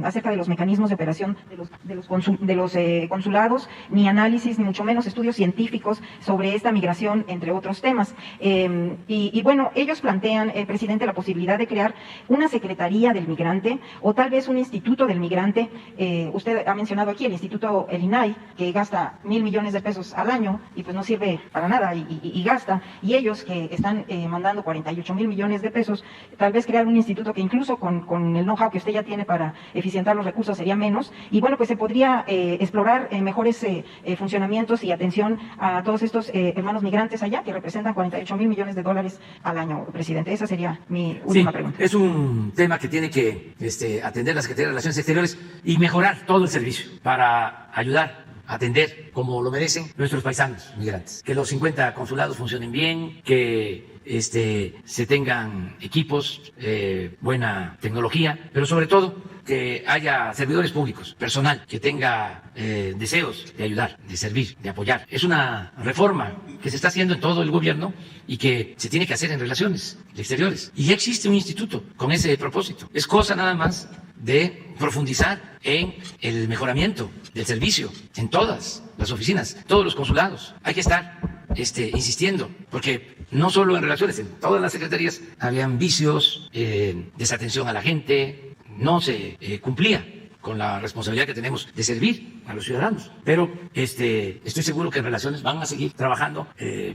acerca de los mecanismos de operación de los consulados, ni análisis, ni mucho menos estudios científicos sobre esta migración, entre otros temas. Y bueno, ellos plantean, presidente, la posibilidad de crear una secretaría del migrante o tal vez un instituto del migrante. Usted ha mencionado aquí el instituto, el INAI, que gasta 1,000 millones de pesos al año y pues no sirve para nada y gasta. Y ellos que están mandando 48,000 millones de pesos, tal vez crear un instituto que incluso con el know-how que usted ya tiene para eficientar los recursos sería menos. Y bueno, pues se podría explorar mejores funcionamientos y atención a todos estos hermanos migrantes allá, que representan 48,000 millones de dólares al año, presidente. Esa sería mi última pregunta. Es un tema que tiene que atender la Secretaría de Relaciones Exteriores y mejorar todo el servicio para ayudar a atender como lo merecen nuestros paisanos migrantes. Que los 50 consulados funcionen bien, que se tengan equipos, buena tecnología, pero sobre todo que haya servidores públicos, personal que tenga deseos de ayudar, de servir, de apoyar. Es una reforma que se está haciendo en todo el gobierno y que se tiene que hacer en relaciones exteriores. Y ya existe un instituto con ese propósito. Es cosa nada más de profundizar en el mejoramiento del servicio en todas las oficinas, todos los consulados. Hay que estar insistiendo, porque no solo en relaciones, en todas las secretarías habían vicios, desatención a la gente, no se cumplía con la responsabilidad que tenemos de servir a los ciudadanos. Pero estoy seguro que en relaciones van a seguir trabajando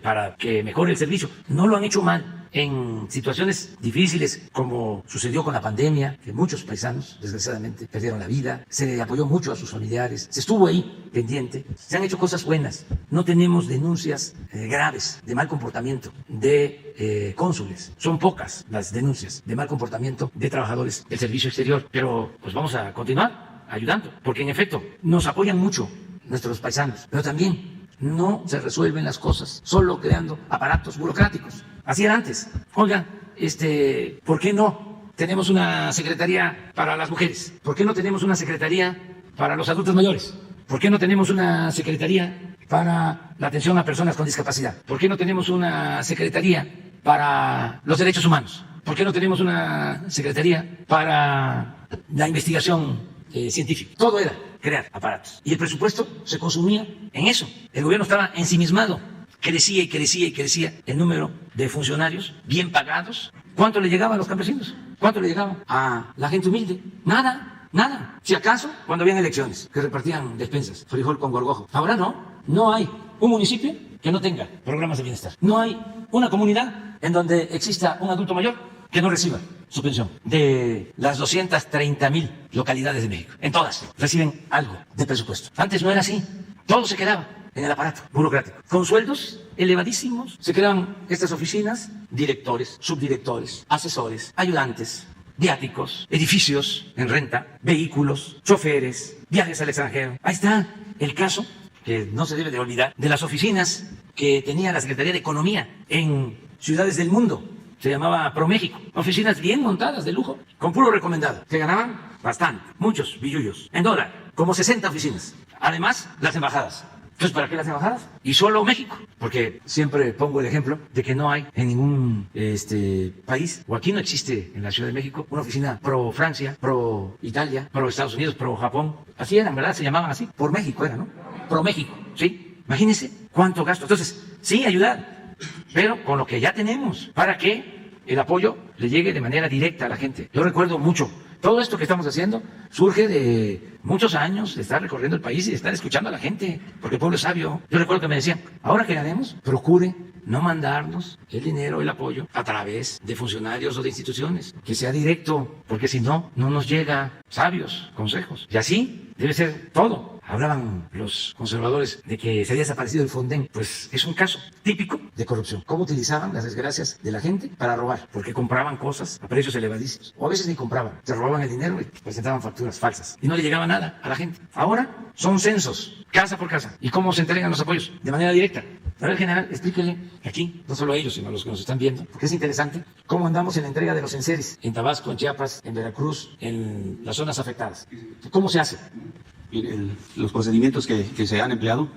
para que mejore el servicio. No lo han hecho mal en situaciones difíciles como sucedió con la pandemia, que muchos paisanos desgraciadamente perdieron la vida. Se le apoyó mucho a sus familiares, se estuvo ahí pendiente. Se han hecho cosas buenas. No tenemos denuncias graves de mal comportamiento de cónsules. Son pocas las denuncias de mal comportamiento de trabajadores del servicio exterior. Pero pues vamos a continuar ayudando, porque en efecto nos apoyan mucho nuestros paisanos, pero también no se resuelven las cosas solo creando aparatos burocráticos. Así era antes. Oiga, ¿por qué no tenemos una secretaría para las mujeres? ¿Por qué no tenemos una secretaría para los adultos mayores? ¿Por qué no tenemos una secretaría para la atención a personas con discapacidad? ¿Por qué no tenemos una secretaría para los derechos humanos? ¿Por qué no tenemos una secretaría para la investigación científica? Todo era crear aparatos. Y el presupuesto se consumía en eso. El gobierno estaba ensimismado. Crecía y crecía y crecía el número de funcionarios bien pagados. ¿Cuánto le llegaba a los campesinos? ¿Cuánto le llegaba a la gente humilde? Nada, nada. Si acaso, cuando habían elecciones, que repartían despensas, frijol con gorgojo. Ahora no hay un municipio que no tenga programas de bienestar. No hay una comunidad en donde exista un adulto mayor que no reciba su pensión. De las 230,000 localidades de México, en todas reciben algo de presupuesto. Antes no era así. Todo se quedaba en el aparato burocrático. Con sueldos elevadísimos se creaban estas oficinas, directores, subdirectores, asesores, ayudantes, viáticos, edificios en renta, vehículos, choferes, viajes al extranjero. Ahí está el caso, que no se debe de olvidar, de las oficinas que tenía la Secretaría de Economía en ciudades del mundo. Se llamaba ProMéxico. Oficinas bien montadas, de lujo, con puro recomendado, que ganaban bastante, muchos billullos, en dólar, como 60 oficinas. Además, las embajadas. Entonces, ¿para qué las embajadas? Y solo México, porque siempre pongo el ejemplo de que no hay en ningún país, o aquí no existe en la Ciudad de México, una oficina pro Francia, pro Italia, pro Estados Unidos, pro Japón. Así eran, ¿verdad? Se llamaban así. Por México era, ¿no? Pro México, ¿sí? Imagínense cuánto gasto. Entonces, sí, ayudar, pero con lo que ya tenemos, para que el apoyo le llegue de manera directa a la gente. Yo recuerdo mucho. Todo esto que estamos haciendo surge de muchos años de estar recorriendo el país y de estar escuchando a la gente, porque el pueblo es sabio. Yo recuerdo que me decían, ahora que ganemos, procure no mandarnos el dinero, el apoyo, a través de funcionarios o de instituciones, que sea directo, porque si no, no nos llega sabios consejos. Y así debe ser todo. Hablaban los conservadores de que se había desaparecido el Fonden. Pues es un caso típico de corrupción. Cómo utilizaban las desgracias de la gente para robar, porque compraban cosas a precios elevadísimos. O a veces ni compraban, se robaban el dinero y presentaban facturas falsas. Y no le llegaba nada a la gente. Ahora son censos, casa por casa. ¿Y cómo se entregan los apoyos? De manera directa. A ver, general, explíquele aquí, no solo a ellos, sino a los que nos están viendo, porque es interesante cómo andamos en la entrega de los enseres en Tabasco, en Chiapas, en Veracruz, en las zonas afectadas. ¿Cómo se hace? Los procedimientos que se han empleado,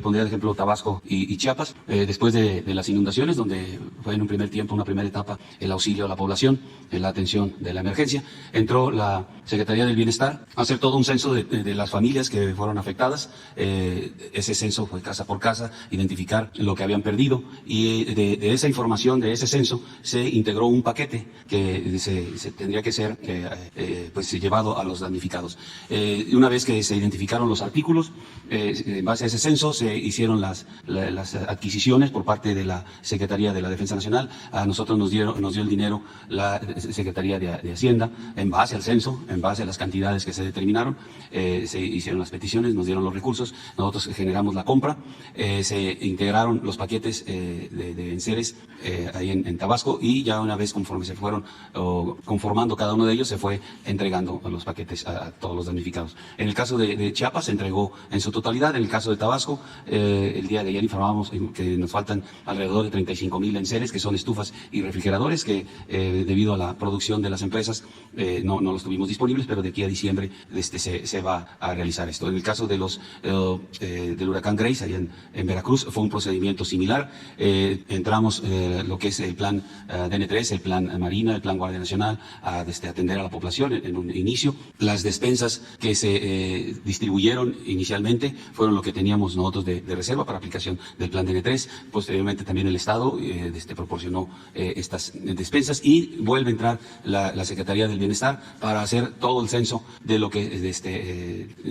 pondría de ejemplo Tabasco y Chiapas, después de las inundaciones, donde fue en un primer tiempo, una primera etapa, el auxilio a la población, en la atención de la emergencia, entró la Secretaría del Bienestar a hacer todo un censo de las familias que fueron afectadas. Ese censo fue casa por casa, identificar lo que habían perdido, y de esa información, de ese censo, se integró un paquete que se tendría que ser pues llevado a los damnificados. Una vez que se identificaron los artículos, en base a ese censo se hicieron las adquisiciones por parte de la Secretaría de la Defensa Nacional. A nosotros nos dio el dinero la Secretaría de Hacienda, en base al censo, en base a las cantidades que se determinaron. Se hicieron las peticiones, nos dieron los recursos, nosotros generamos la compra, se integraron los paquetes de enseres ahí en Tabasco, y ya una vez conforme se fueron conformando cada uno de ellos, se fue entregando los paquetes a todos los damnificados. En el caso de Chiapas se entregó en su totalidad. En el caso de Tabasco, el día de ayer informábamos que nos faltan alrededor de 35,000 enseres, que son estufas y refrigeradores, que debido a la producción de las empresas no los tuvimos disponibles, pero de aquí a diciembre se va a realizar esto. En el caso de del huracán Grace, allá en Veracruz, fue un procedimiento similar. Entramos lo que es el plan DN3, el plan Marina, el plan Guardia Nacional, a atender a la población en un inicio. Las despensas que se distribuyeron inicialmente fueron lo que teníamos nosotros de reserva para aplicación del plan DN3. Posteriormente también el Estado proporcionó estas despensas, y vuelve a entrar la Secretaría del Bienestar para hacer todo el censo de lo que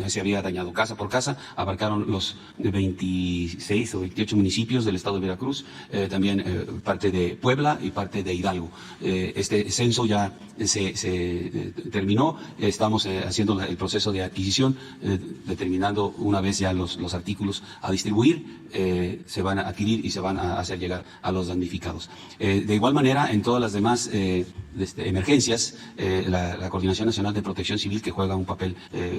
se había dañado casa por casa. Abarcaron los 26 o 28 municipios del Estado de Veracruz, también parte de Puebla y parte de Hidalgo. Este censo ya se terminó. Estamos haciendo el proceso de adquisición determinando una vez ya los artículos a distribuir, se van a adquirir y se van a hacer llegar a los damnificados. De igual manera, en todas las demás emergencias, la Coordinación Nacional de Protección Civil, que juega un papel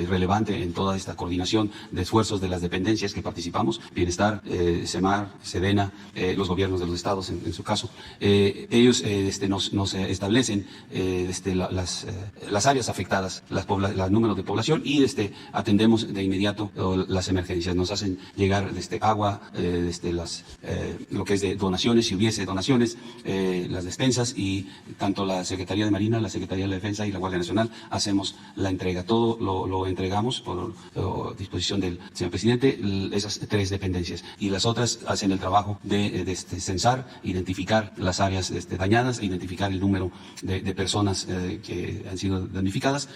relevante en toda esta coordinación de esfuerzos de las dependencias que participamos, Bienestar, SEMAR, SEDENA, los gobiernos de los estados en su caso, ellos nos establecen las áreas afectadas, los números de población y atendemos de inmediato las emergencias. Nos hacen llegar agua, lo que es de donaciones, si hubiese donaciones, las despensas, y tanto la Secretaría de Marina, la Secretaría de la Defensa y la Guardia Nacional hacemos la entrega. Todo lo entregamos por disposición del señor presidente, esas 3 dependencias, y las otras hacen el trabajo de censar, identificar las áreas dañadas, identificar el número de personas que han sido damnificadas,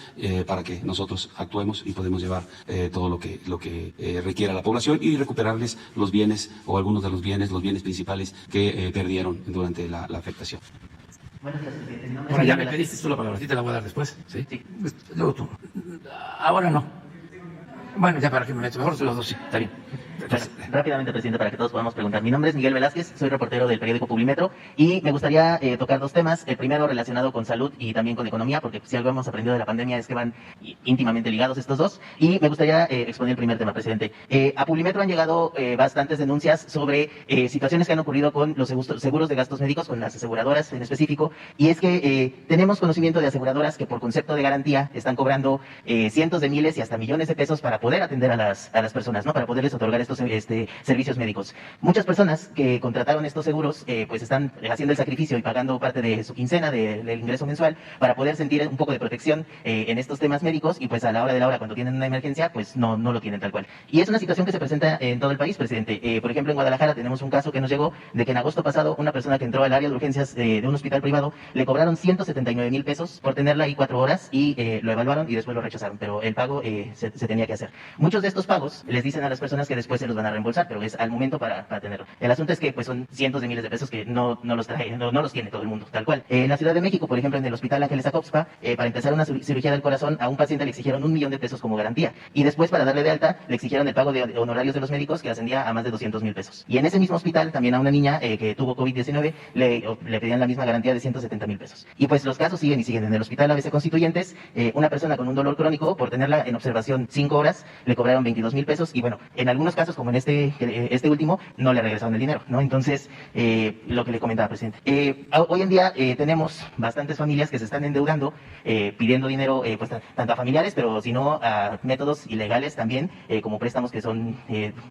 para que nosotros actuemos y podemos llevar todo lo que requiera la población y recuperarles los bienes o algunos de los bienes principales que perdieron durante la afectación. Buenos días, presidente. Mi nombre es Bueno, ya Miguel me Velázquez. pediste tú la palabra, te la voy a dar después. ¿Sí? Sí. Pues, luego tú. Ahora no. Bueno, ya para que me meto, mejor los dos, sí, está bien. Entonces, Rápidamente, presidente, para que todos podamos preguntar. Mi nombre es Miguel Velázquez, soy reportero del periódico Publimetro y me gustaría tocar 2 temas. El primero relacionado con salud y también con economía, porque si algo hemos aprendido de la pandemia es que van íntimamente ligados estos dos. Y me gustaría exponer el primer tema, presidente. A Publimetro han llegado bastantes denuncias sobre situaciones que han ocurrido con los seguros de gastos médicos, con las aseguradoras en específico. Y es que tenemos conocimiento de aseguradoras que por concepto de garantía están cobrando cientos de miles y hasta millones de pesos para poder atender a las personas, ¿no? Para poderles otorgar estos servicios médicos. Muchas personas que contrataron estos seguros pues están haciendo el sacrificio y pagando parte de su quincena del ingreso mensual para poder sentir un poco de protección en estos temas médicos, y pues a la hora de la hora, cuando tienen una emergencia, pues no lo tienen tal cual. Y es una situación que se presenta en todo el país, presidente. Por ejemplo, en Guadalajara tenemos un caso que nos llegó de que en agosto pasado una persona que entró al área de urgencias de un hospital privado le cobraron 179,000 pesos por tenerla ahí 4 horas y lo evaluaron y después lo rechazaron, pero el pago se tenía que hacer. Muchos de estos pagos les dicen a las personas que después se los van a reembolsar, pero es al momento para tenerlo. El asunto es que pues son cientos de miles de pesos que no los trae, no los tiene todo el mundo, tal cual. En la Ciudad de México, por ejemplo, en el Hospital Ángeles Acoxpa, para empezar una cirugía del corazón, a un paciente le exigieron 1 millón de pesos como garantía, y después para darle de alta le exigieron el pago de honorarios de los médicos, que ascendía a más de 200,000 pesos. Y en ese mismo hospital también a una niña que tuvo COVID-19 le pedían la misma garantía de 170,000 pesos. Y pues los casos siguen y siguen. En el Hospital ABC Constituyentes, una persona con un dolor crónico, por tenerla en observación 5 horas, le cobraron 22,000 pesos, y bueno, en algunos casos, como en este último, no le regresaron el dinero, ¿no? Entonces, lo que le comentaba, presidente. Hoy en día tenemos bastantes familias que se están endeudando, pidiendo dinero, pues tanto a familiares, pero si no a métodos ilegales también, como préstamos que son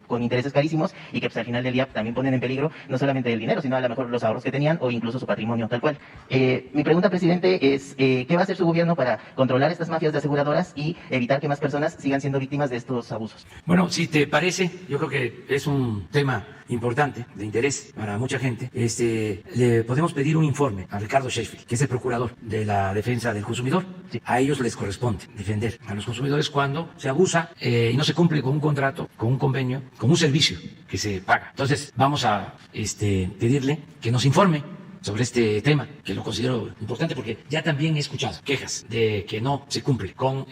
con intereses carísimos y que pues al final del día también ponen en peligro no solamente el dinero, sino a lo mejor los ahorros que tenían o incluso su patrimonio, tal cual. Mi pregunta, presidente, es ¿qué va a hacer su gobierno para controlar estas mafias de aseguradoras y evitar que más personas sigan siendo víctimas de estos abusos? bueno, si te parece, yo creo que es un tema importante, de interés para mucha gente. Le podemos pedir un informe a Ricardo Sheffield, que es el procurador de la defensa del consumidor. Sí. A ellos les corresponde defender a los consumidores cuando se abusa y no se cumple con un contrato, con un convenio, con un servicio que se paga. Entonces, vamos a pedirle que nos informe sobre este tema, que lo considero importante porque ya también he escuchado quejas de que no se cumple con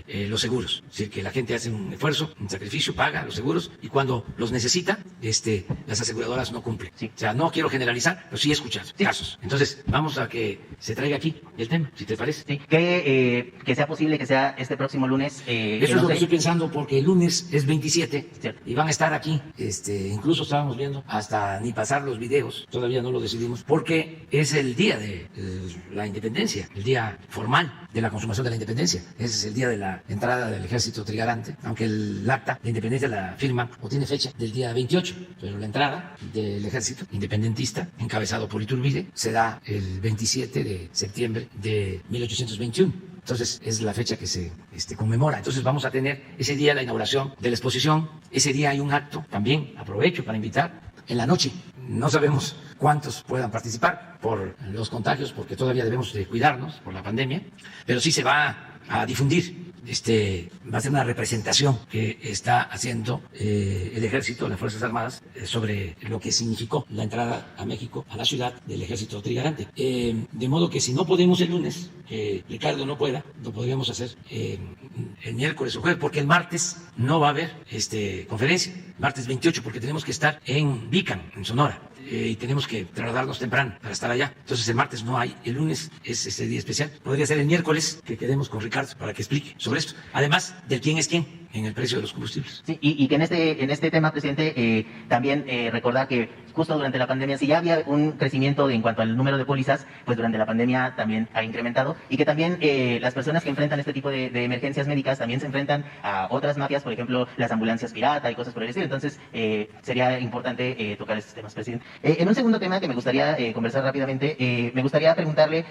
los seguros. Es decir, que la gente hace un esfuerzo, un sacrificio, paga los seguros y cuando los necesita, las aseguradoras no cumplen. Sí. O sea, no quiero generalizar, pero sí he escuchado casos. Entonces, vamos a que se traiga aquí el tema, si te parece. Sí. Que sea posible que sea este próximo lunes. Eso es lo que estoy pensando, porque el lunes es 27 ¿cierto? Y van a estar aquí. Incluso estábamos viendo hasta ni pasar los videos, todavía no lo decidimos, porque es el día de la independencia, el día formal de la consumación de la independencia. Ese es el día de la entrada del ejército trigarante, aunque el acta de independencia la firma o tiene fecha del día 28, pero la entrada del ejército independentista, encabezado por Iturbide, se da el 27 de septiembre de 1821. Entonces es la fecha que se conmemora. Entonces vamos a tener ese día la inauguración de la exposición. Ese día hay un acto, también aprovecho para invitar, en la noche. No sabemos cuántos puedan participar por los contagios, porque todavía debemos de cuidarnos por la pandemia, pero sí se va a difundir va a ser una representación que está haciendo el Ejército, las Fuerzas Armadas, sobre lo que significó la entrada a México, a la ciudad del Ejército Trigarante. De modo que si no podemos el lunes, que Ricardo no pueda, lo podríamos hacer el miércoles o jueves, porque el martes no va a haber conferencia, martes 28, porque tenemos que estar en Vican, en Sonora. Y tenemos que trasladarnos temprano para estar allá. Entonces el martes no hay, el lunes es ese día especial. Podría ser el miércoles que quedemos con Ricardo para que explique sobre esto. Además del quién es quién en el precio de los combustibles. Sí, y que en este tema, presidente, también recordar que justo durante la pandemia, si ya había un crecimiento en cuanto al número de pólizas, pues durante la pandemia también ha incrementado, y que también las personas que enfrentan este tipo de emergencias médicas también se enfrentan a otras mafias, por ejemplo, las ambulancias pirata y cosas por el estilo. Entonces, sería importante tocar estos temas, presidente. En un segundo tema que me gustaría conversar rápidamente, me gustaría preguntarle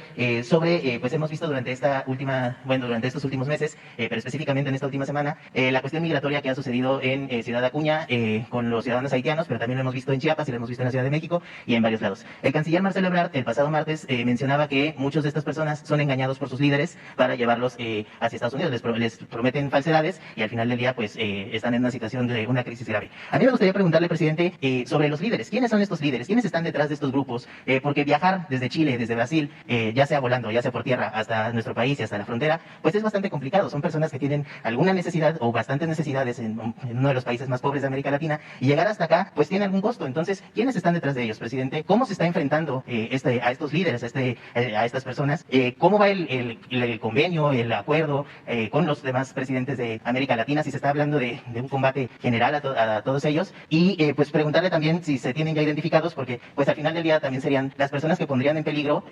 sobre, pues hemos visto durante durante estos últimos meses, pero específicamente en esta última semana, la cuestión migratoria que ha sucedido en Ciudad Acuña con los ciudadanos haitianos, pero también lo hemos visto en Chiapas y lo hemos visto en la Ciudad de México y en varios lados. El canciller Marcelo Ebrard el pasado martes mencionaba que muchos de estas personas son engañados por sus líderes para llevarlos hacia Estados Unidos. Les prometen falsedades y al final del día pues están en una situación de una crisis grave. A mí me gustaría preguntarle, presidente, sobre los líderes. ¿Quiénes son estos líderes? ¿Quiénes están detrás de estos grupos? Porque viajar desde Chile, desde Brasil, ya sea volando, ya sea por tierra, hasta nuestro país y hasta la frontera, pues es bastante complicado. Son personas que tienen alguna necesidad o bastantes necesidades en uno de los países más pobres de América Latina, y llegar hasta acá pues tiene algún costo. Entonces, ¿quiénes están detrás de ellos, presidente? ¿Cómo se está enfrentando a estos líderes, a estas personas? ¿Cómo va el convenio, el acuerdo con los demás presidentes de América Latina? Si se está hablando de un combate general a todos ellos, y pues preguntarle también si se tienen ya identificados, porque pues al final del día también serían las personas que pondrían en peligro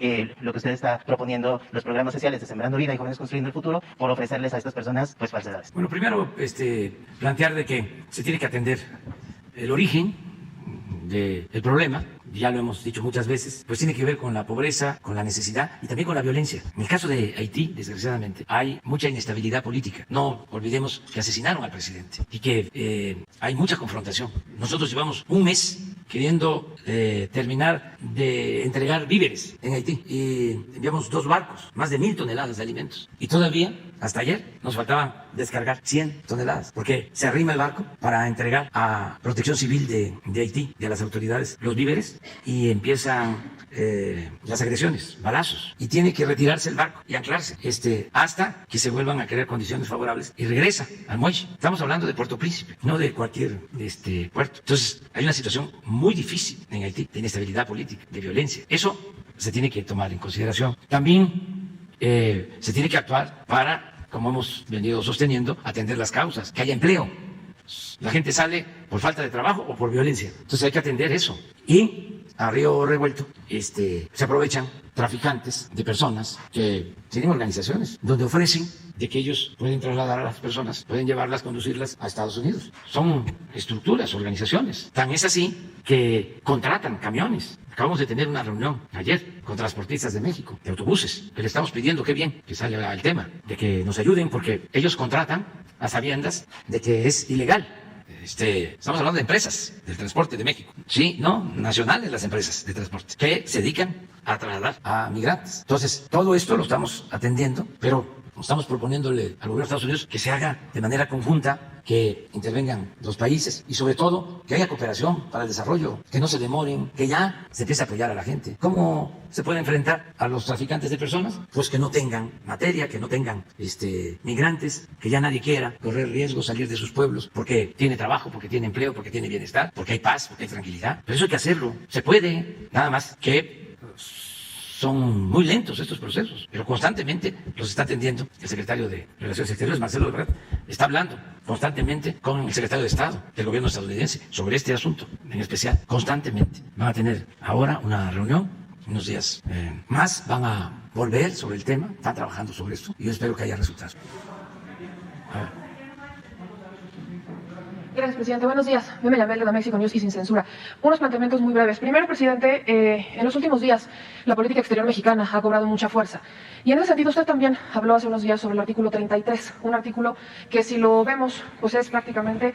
lo que usted está proponiendo, los programas sociales de Sembrando Vida y Jóvenes Construyendo el Futuro, por ofrecerles a estas personas pues falsedades. Bueno, primero plantear de que se tiene que atender el origen del problema, ya lo hemos dicho muchas veces, pues tiene que ver con la pobreza, con la necesidad y también con la violencia. En el caso de Haití, desgraciadamente, hay mucha inestabilidad política. No olvidemos que asesinaron al presidente y que hay mucha confrontación. Nosotros llevamos un mes queriendo terminar de entregar víveres en Haití y enviamos 2 barcos, más de 1,000 toneladas de alimentos, y todavía hasta ayer nos faltaban descargar 100 toneladas, porque se arrima el barco para entregar a Protección Civil de Haití y a las autoridades los víveres, y empiezan las agresiones, balazos, y tiene que retirarse el barco y anclarse hasta que se vuelvan a crear condiciones favorables, y regresa al muelle. Estamos hablando de Puerto Príncipe, no de cualquier puerto. Entonces hay una situación muy difícil en Haití, de inestabilidad política, de violencia. Eso se tiene que tomar en consideración. También se tiene que actuar para, como hemos venido sosteniendo, atender las causas, que haya empleo. La gente sale por falta de trabajo o por violencia. Entonces hay que atender eso. Y a río revuelto se aprovechan traficantes de personas que tienen organizaciones donde ofrecen de que ellos pueden trasladar a las personas, pueden llevarlas, conducirlas a Estados Unidos. Son estructuras, organizaciones. Tan es así que contratan camiones. Acabamos de tener una reunión ayer con transportistas de México, de autobuses, que le estamos pidiendo, qué bien que sale el tema, de que nos ayuden, porque ellos contratan a sabiendas de que es ilegal. Estamos hablando de empresas del transporte de México, sí, no, nacionales las empresas de transporte, que se dedican a trasladar a migrantes. Entonces, todo esto lo estamos atendiendo, pero estamos proponiéndole al gobierno de Estados Unidos que se haga de manera conjunta, que intervengan los países y sobre todo que haya cooperación para el desarrollo, que no se demoren, que ya se empiece a apoyar a la gente. ¿Cómo se puede enfrentar a los traficantes de personas? Pues que no tengan materia, que no tengan migrantes, que ya nadie quiera correr riesgo, salir de sus pueblos porque tiene trabajo, porque tiene empleo, porque tiene bienestar, porque hay paz, porque hay tranquilidad. Pero eso hay que hacerlo. Se puede, nada más que son muy lentos estos procesos, pero constantemente los está atendiendo el secretario de Relaciones Exteriores, Marcelo Ebrard, está hablando constantemente con el secretario de Estado del gobierno estadounidense sobre este asunto en especial, constantemente. Van a tener ahora una reunión, unos días más, van a volver sobre el tema, están trabajando sobre esto y yo espero que haya resultados. Gracias, presidente. Buenos días. Yo me llamé de México News y sin censura. Unos planteamientos muy breves. Primero, presidente, en los últimos días la política exterior mexicana ha cobrado mucha fuerza. Y en ese sentido usted también habló hace unos días sobre el artículo 33, un artículo que si lo vemos, pues es prácticamente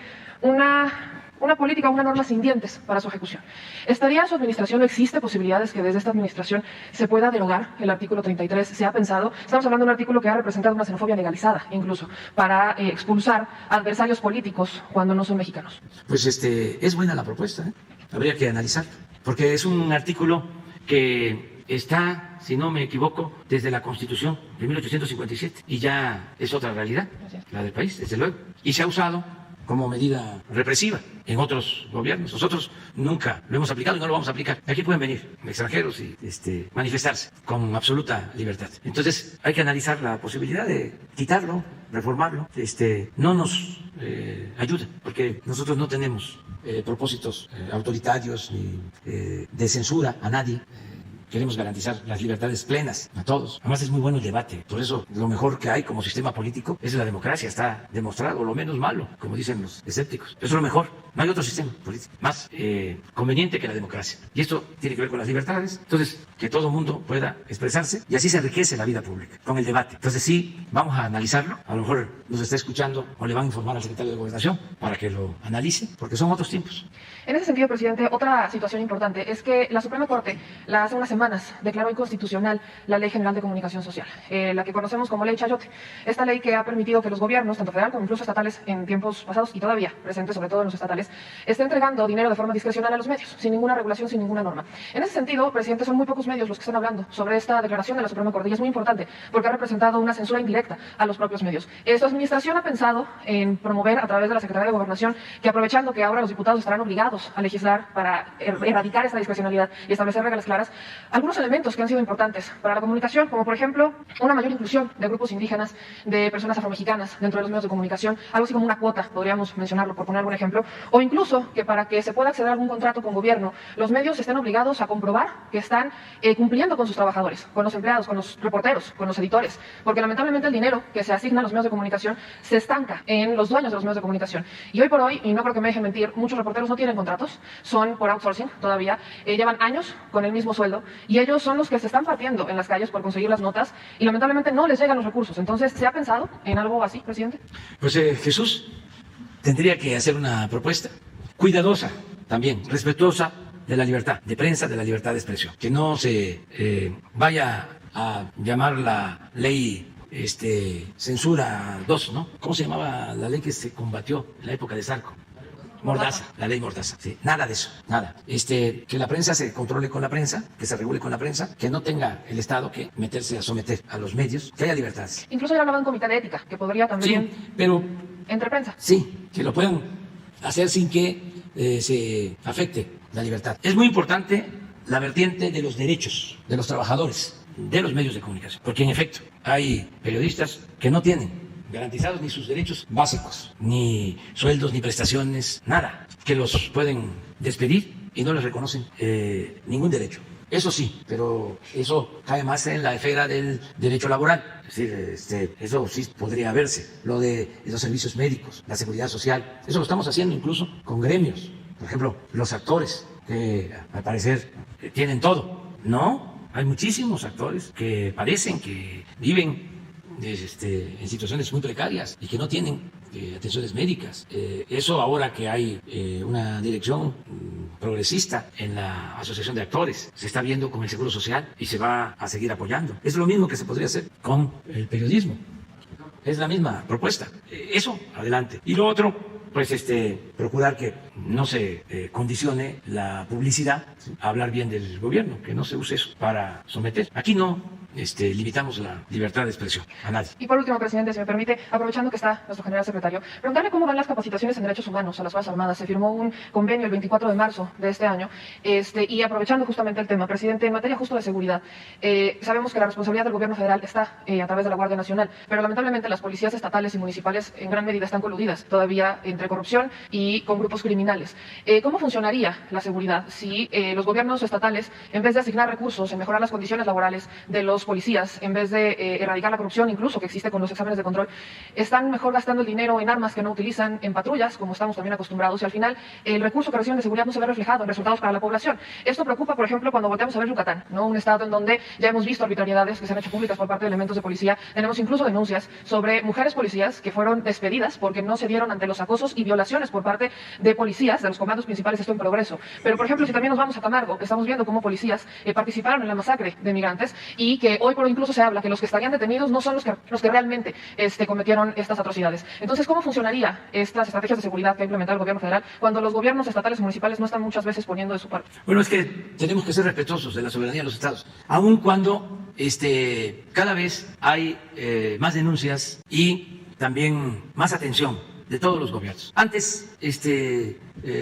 una política o una norma sin dientes para su ejecución. ¿Estaría en su administración o existe posibilidades que desde esta administración se pueda derogar el artículo 33? ¿Se ha pensado? Estamos hablando de un artículo que ha representado una xenofobia legalizada, incluso, para expulsar adversarios políticos cuando no son mexicanos. Pues es buena la propuesta, ¿eh? Habría que analizar, porque es un artículo que está, si no me equivoco, desde la Constitución de 1857 y ya es otra realidad, la del país, desde luego, y se ha usado como medida represiva en otros gobiernos. Nosotros nunca lo hemos aplicado y no lo vamos a aplicar. Aquí pueden venir extranjeros y manifestarse con absoluta libertad. Entonces hay que analizar la posibilidad de quitarlo, reformarlo. No nos ayuda, porque nosotros no tenemos propósitos autoritarios ni de censura a nadie. Queremos garantizar las libertades plenas a todos. Además es muy bueno el debate. Por eso lo mejor que hay como sistema político es la democracia. Está demostrado, lo menos malo, como dicen los escépticos. Eso es lo mejor. No hay otro sistema político más conveniente que la democracia. Y esto tiene que ver con las libertades. Entonces, que todo el mundo pueda expresarse y así se enriquece la vida pública, con el debate. Entonces sí, vamos a analizarlo. A lo mejor nos está escuchando o le van a informar al secretario de Gobernación para que lo analice, porque son otros tiempos. En ese sentido, presidente, otra situación importante es que la Suprema Corte, hace unas semanas, declaró inconstitucional la Ley General de Comunicación Social, la que conocemos como Ley Chayote. Esta ley que ha permitido que los gobiernos, tanto federal como incluso estatales, en tiempos pasados y todavía presentes, sobre todo en los estatales, estén entregando dinero de forma discrecional a los medios, sin ninguna regulación, sin ninguna norma. En ese sentido, presidente, son muy pocos medios los que están hablando sobre esta declaración de la Suprema Corte y es muy importante porque ha representado una censura indirecta a los propios medios. Su administración ha pensado en promover a través de la Secretaría de Gobernación que, aprovechando que ahora los diputados estarán obligados a legislar para erradicar esta discrecionalidad y establecer reglas claras, algunos elementos que han sido importantes para la comunicación, como por ejemplo una mayor inclusión de grupos indígenas, de personas afromexicanas dentro de los medios de comunicación, algo así como una cuota, podríamos mencionarlo por poner algún ejemplo, o incluso que para que se pueda acceder a algún contrato con gobierno, los medios estén obligados a comprobar que están cumpliendo con sus trabajadores, con los empleados, con los reporteros, con los editores, porque lamentablemente el dinero que se asigna a los medios de comunicación se estanca en los dueños de los medios de comunicación. Y hoy por hoy, y no creo que me dejen mentir, muchos reporteros no tienen contratos, son por outsourcing todavía, llevan años con el mismo sueldo y ellos son los que se están partiendo en las calles por conseguir las notas y lamentablemente no les llegan los recursos. Entonces, ¿se ha pensado en algo así, presidente? Pues Jesús tendría que hacer una propuesta cuidadosa también, respetuosa de la libertad de prensa, de la libertad de expresión. Que no se vaya a llamar la ley censura 2, ¿no? ¿Cómo se llamaba la ley que se combatió en la época de Zarco? Mordaza, la ley Mordaza. Sí, nada de eso, nada. Que la prensa se controle con la prensa, que se regule con la prensa, que no tenga el Estado que meterse a someter a los medios, que haya libertades. Incluso ya hablaba de un comité de ética, que podría también... Sí, pero... Entre prensa. Sí, que lo puedan hacer sin que se afecte la libertad. Es muy importante la vertiente de los derechos de los trabajadores de los medios de comunicación, porque en efecto hay periodistas que no tienen garantizados ni sus derechos básicos, ni sueldos, ni prestaciones, nada, que los pueden despedir y no les reconocen ningún derecho. Eso sí, pero eso cae más en la esfera del derecho laboral. Es decir, eso sí podría verse. Lo de los servicios médicos, la seguridad social, eso lo estamos haciendo incluso con gremios. Por ejemplo, los actores, que al parecer tienen todo. No, hay muchísimos actores que padecen, que viven en situaciones muy precarias y que no tienen atenciones médicas. Eso ahora que hay una dirección progresista en la Asociación de Actores, se está viendo con el Seguro Social y se va a seguir apoyando. Es lo mismo que se podría hacer con el periodismo. Es la misma propuesta. Eso, adelante. Y lo otro, pues procurar que no se condicione la publicidad a hablar bien del gobierno, que no se use eso para someter. Aquí no limitamos la libertad de expresión a nadie. Y por último, presidente, si me permite, aprovechando que está nuestro general secretario, preguntarle cómo van las capacitaciones en derechos humanos a las Fuerzas Armadas. Se firmó un convenio el 24 de marzo de este año, y aprovechando justamente el tema, presidente, en materia justo de seguridad, sabemos que la responsabilidad del gobierno federal está a través de la Guardia Nacional, pero lamentablemente las policías estatales y municipales en gran medida están coludidas todavía entre corrupción y con grupos criminales. ¿Cómo funcionaría la seguridad si los gobiernos estatales, en vez de asignar recursos en mejorar las condiciones laborales de los los policías, en vez de erradicar la corrupción incluso que existe con los exámenes de control, están mejor gastando el dinero en armas que no utilizan, en patrullas, como estamos también acostumbrados, y al final el recurso que reciben de seguridad no se ve reflejado en resultados para la población. Esto preocupa, por ejemplo, cuando volteamos a ver Yucatán, ¿no? Un estado en donde ya hemos visto arbitrariedades que se han hecho públicas por parte de elementos de policía. Tenemos incluso denuncias sobre mujeres policías que fueron despedidas porque no se dieron ante los acosos y violaciones por parte de policías, de los comandos principales. Esto en progreso. Pero, por ejemplo, si también nos vamos a Camargo, estamos viendo cómo policías participaron en la masacre de migrantes y que hoy por hoy incluso se habla que los que estarían detenidos no son los que realmente cometieron estas atrocidades. Entonces, ¿cómo funcionaría estas estrategias de seguridad que ha implementado el gobierno federal cuando los gobiernos estatales y municipales no están muchas veces poniendo de su parte? Bueno, es que tenemos que ser respetuosos de la soberanía de los estados, aun cuando cada vez hay más denuncias y también más atención de todos los gobiernos. Antes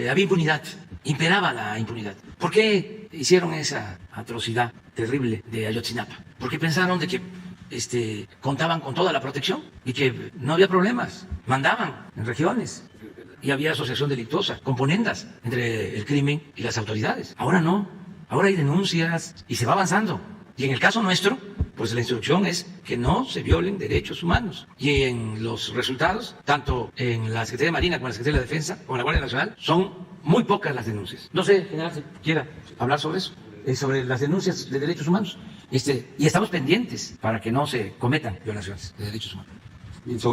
había impunidad, imperaba la impunidad. ¿Por qué hicieron esa atrocidad terrible de Ayotzinapa? Porque pensaron de que contaban con toda la protección y que no había problemas, mandaban en regiones y había asociación delictuosa, componendas entre el crimen y las autoridades. Ahora no, ahora hay denuncias y se va avanzando. Y en el caso nuestro, pues la instrucción es que no se violen derechos humanos. Y en los resultados, tanto en la Secretaría de Marina como en la Secretaría de la Defensa, como en la Guardia Nacional, son muy pocas las denuncias. No sé, general, si quiera hablar sobre eso, sobre las denuncias de derechos humanos. Y estamos pendientes para que no se cometan violaciones de derechos humanos.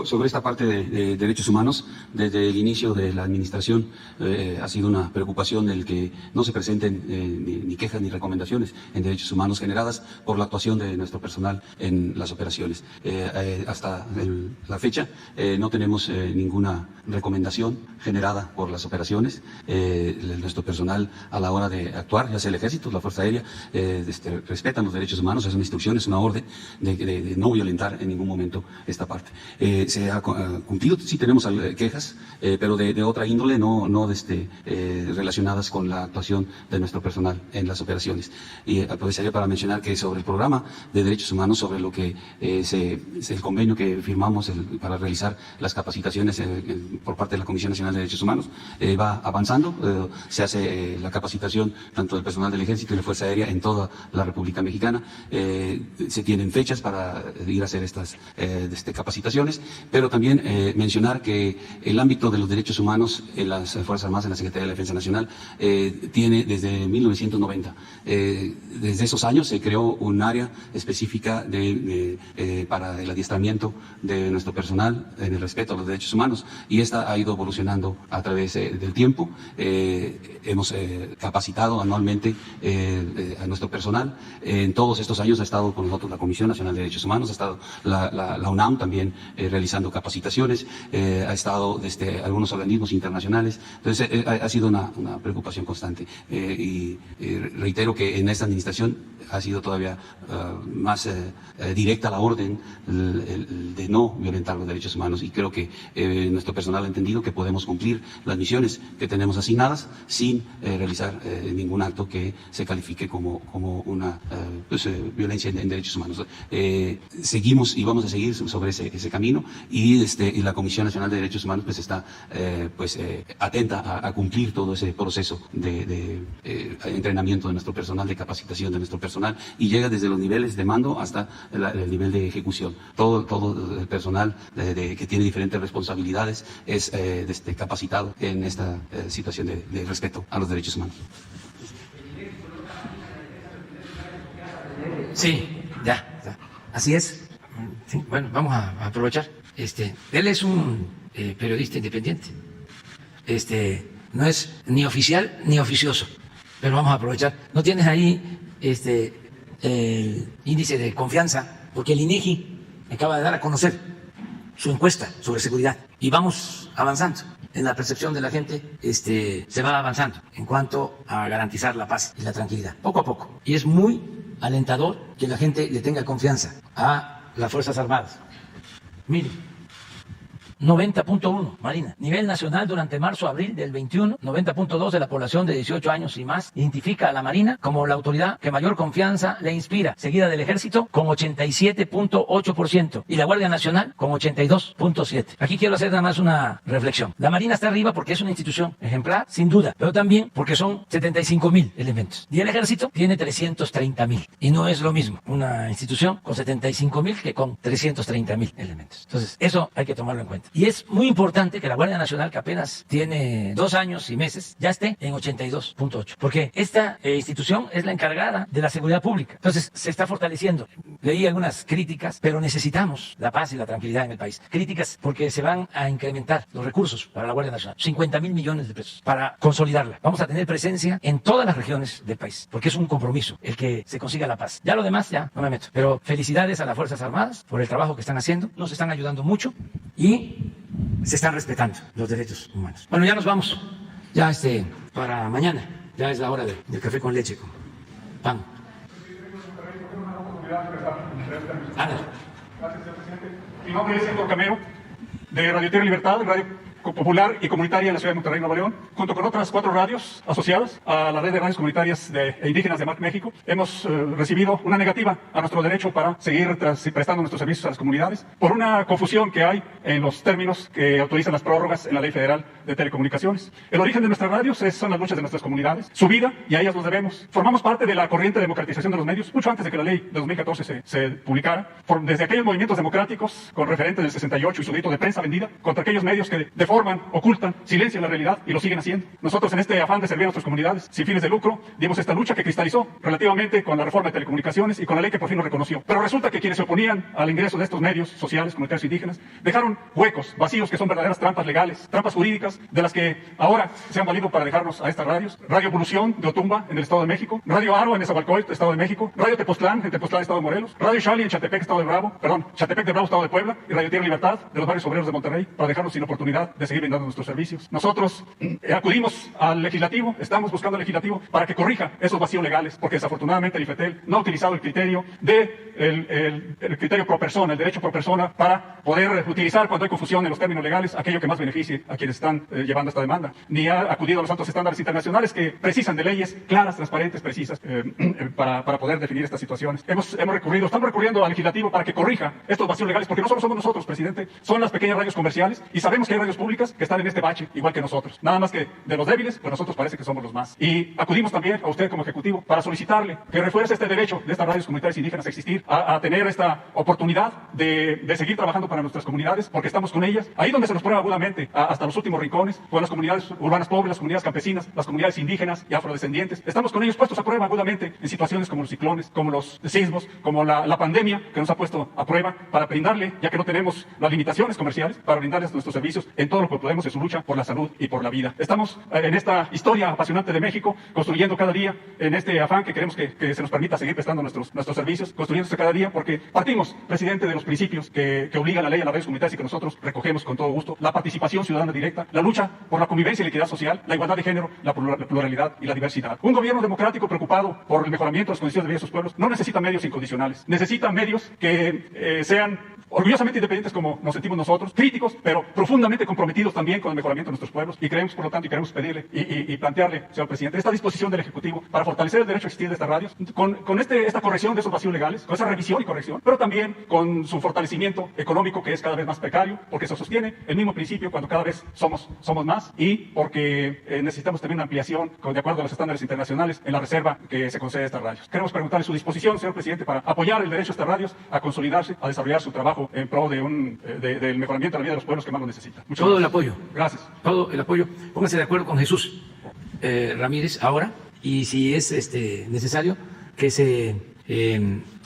Sobre esta parte de derechos humanos, desde el inicio de la administración ha sido una preocupación el que no se presenten ni quejas ni recomendaciones en derechos humanos generadas por la actuación de nuestro personal en las operaciones. Hasta la fecha no tenemos ninguna recomendación generada por las operaciones. Nuestro personal a la hora de actuar, ya sea el Ejército, la Fuerza Aérea, respetan los derechos humanos, es una instrucción, es una orden de no violentar en ningún momento esta parte. Se ha cumplido, sí tenemos quejas, pero de otra índole, no relacionadas con la actuación de nuestro personal en las operaciones. Y aprovecharía para mencionar que sobre el programa de derechos humanos, sobre lo que es el convenio que firmamos para realizar las capacitaciones por parte de la Comisión Nacional de Derechos Humanos, va avanzando, se hace la capacitación tanto del personal del Ejército y de la Fuerza Aérea en toda la República Mexicana, se tienen fechas para ir a hacer estas capacitaciones. Pero también mencionar que el ámbito de los derechos humanos en las Fuerzas Armadas, en la Secretaría de la Defensa Nacional, tiene desde 1990. Desde esos años se creó un área específica para el adiestramiento de nuestro personal en el respeto a los derechos humanos, y esta ha ido evolucionando a través del tiempo. Hemos capacitado anualmente a nuestro personal. En todos estos años ha estado con nosotros la Comisión Nacional de Derechos Humanos, ha estado la UNAM también realizando capacitaciones, ha estado desde algunos organismos internacionales. Entonces ha sido una preocupación constante, y reitero que en esta administración ha sido todavía más directa la orden de no violentar los derechos humanos, y creo que nuestro personal ha entendido que podemos cumplir las misiones que tenemos asignadas sin realizar ningún acto que se califique como una violencia en derechos humanos. Seguimos y vamos a seguir sobre ese camino, y la Comisión Nacional de Derechos Humanos pues está atenta a cumplir todo ese proceso de entrenamiento de nuestro personal, de capacitación de nuestro personal, y llega desde los niveles de mando hasta el nivel de ejecución. Todo el personal que tiene diferentes responsabilidades es capacitado en esta situación de respeto a los derechos humanos. Sí, ya. Así es. Sí, bueno, vamos a aprovechar. Él es un periodista independiente. No es ni oficial ni oficioso, pero vamos a aprovechar. ¿No tienes ahí el índice de confianza? Porque el INEGI acaba de dar a conocer su encuesta sobre seguridad y vamos avanzando. En la percepción de la gente se va avanzando en cuanto a garantizar la paz y la tranquilidad, poco a poco. Y es muy alentador que la gente le tenga confianza a las Fuerzas Armadas. Mire, 90.1, Marina. Nivel nacional durante marzo-abril del 21, 90.2 de la población de 18 años y más identifica a la Marina como la autoridad que mayor confianza le inspira, seguida del Ejército con 87.8% y la Guardia Nacional con 82.7%. Aquí quiero hacer nada más una reflexión. La Marina está arriba porque es una institución ejemplar, sin duda, pero también porque son 75,000 elementos. Y el Ejército tiene 330,000. Y no es lo mismo una institución con 75,000 que con 330,000 elementos. Entonces, eso hay que tomarlo en cuenta. Y es muy importante que la Guardia Nacional, que apenas tiene 2 años y meses, ya esté en 82.8. Porque esta institución es la encargada de la seguridad pública. Entonces, se está fortaleciendo. Leí algunas críticas, pero necesitamos la paz y la tranquilidad en el país. Críticas porque se van a incrementar los recursos para la Guardia Nacional. 50,000 millones de pesos para consolidarla. Vamos a tener presencia en todas las regiones del país, porque es un compromiso el que se consiga la paz. Ya lo demás, ya no me meto. Pero felicidades a las Fuerzas Armadas por el trabajo que están haciendo. Nos están ayudando mucho y se están respetando los derechos humanos. Bueno, ya nos vamos. Ya para mañana. Ya es la hora del café con leche, con pan. Gracias, señor presidente. Mi nombre es Héctor Camero, de Radio Tierra Libertad, Radio Popular y Comunitaria en la ciudad de Monterrey, Nuevo León. Junto con otras 4 radios asociadas a la red de radios comunitarias e indígenas de MAC México, hemos recibido una negativa a nuestro derecho para seguir prestando nuestros servicios a las comunidades por una confusión que hay en los términos que autorizan las prórrogas en la Ley Federal de Telecomunicaciones. El origen de nuestras radios son las luchas de nuestras comunidades, su vida, y a ellas nos debemos. Formamos parte de la corriente de democratización de los medios, mucho antes de que la ley de 2014 se publicara, desde aquellos movimientos democráticos con referentes del 68 y su grito de prensa vendida contra aquellos medios que deforman, ocultan, silencian la realidad y lo siguen haciendo. Nosotros, en este afán de servir a nuestras comunidades sin fines de lucro, dimos esta lucha que cristalizó relativamente con la reforma de telecomunicaciones y con la ley que por fin nos reconoció. Pero resulta que quienes se oponían al ingreso de estos medios sociales, comunitarios indígenas, dejaron huecos, vacíos que son verdaderas trampas legales, trampas jurídicas, de las que ahora se han valido para dejarnos a estas radios. Radio Evolución de Otumba, en el Estado de México, Radio Aro en Nezahualcóyotl, Estado de México, Radio Tepoztlán, en Tepoztlán, Estado de Morelos, Radio Xali en Chatepec, Estado de Chatepec de Bravo, Estado de Puebla, y Radio Tierra Libertad de los barrios obreros de Monterrey, para dejarnos sin oportunidad de seguir brindando nuestros servicios. Nosotros acudimos al legislativo, estamos buscando al legislativo para que corrija esos vacíos legales, porque desafortunadamente el IFETEL no ha utilizado el criterio el criterio pro persona, el derecho pro persona, para poder utilizar cuando hay confusión en los términos legales aquello que más beneficie a quienes están llevando esta demanda. Ni ha acudido a los altos estándares internacionales que precisan de leyes claras, transparentes, precisas para poder definir estas situaciones. Estamos recurriendo al legislativo para que corrija estos vacíos legales, porque no solo somos nosotros, presidente, son las pequeñas radios comerciales, y sabemos que hay radios públicas que están en este bache, igual que nosotros. Nada más que de los débiles, pues nosotros parece que somos los más. Y acudimos también a usted como ejecutivo para solicitarle que refuerce este derecho de estas radios comunitarias indígenas a existir, a tener esta oportunidad de seguir trabajando para nuestras comunidades, porque estamos con ellas, ahí donde se nos prueba agudamente, hasta los últimos rincones, con las comunidades urbanas pobres, las comunidades campesinas, las comunidades indígenas y afrodescendientes. Estamos con ellos puestos a prueba agudamente en situaciones como los ciclones, como los sismos, como la pandemia, que nos ha puesto a prueba, para brindarle, ya que no tenemos las limitaciones comerciales, para brindarles nuestros servicios en todo lo que podemos en su lucha por la salud y por la vida. Estamos en esta historia apasionante de México, construyendo cada día en este afán que queremos que se nos permita seguir prestando nuestros servicios, construyéndose cada día, porque partimos, presidente, de los principios que obliga la ley a las redes comunitarias y que nosotros recogemos con todo gusto: la participación ciudadana directa, la lucha por la convivencia y la equidad social, la igualdad de género, la pluralidad y la diversidad. Un gobierno democrático preocupado por el mejoramiento de las condiciones de vida de sus pueblos no necesita medios incondicionales, necesita medios que sean orgullosamente independientes como nos sentimos nosotros, críticos, pero profundamente comprometidos también con el mejoramiento de nuestros pueblos. Y creemos, por lo tanto, y queremos pedirle y plantearle, señor presidente, esta disposición del Ejecutivo para fortalecer el derecho a existir de estas radios, con esta corrección de esos vacíos legales, con esa revisión y corrección, pero también con su fortalecimiento económico, que es cada vez más precario, porque se sostiene el mismo principio cuando cada vez somos más, y porque necesitamos también una ampliación, de acuerdo a los estándares internacionales, en la reserva que se concede a estas radios. Queremos preguntarle su disposición, señor presidente, para apoyar el derecho a estas radios a consolidarse, a desarrollar su trabajo en pro del mejoramiento de la vida de los pueblos que más lo necesitan. Todo el apoyo. Gracias. Todo el apoyo. Pónganse de acuerdo con Jesús Ramírez ahora, y si es necesario que se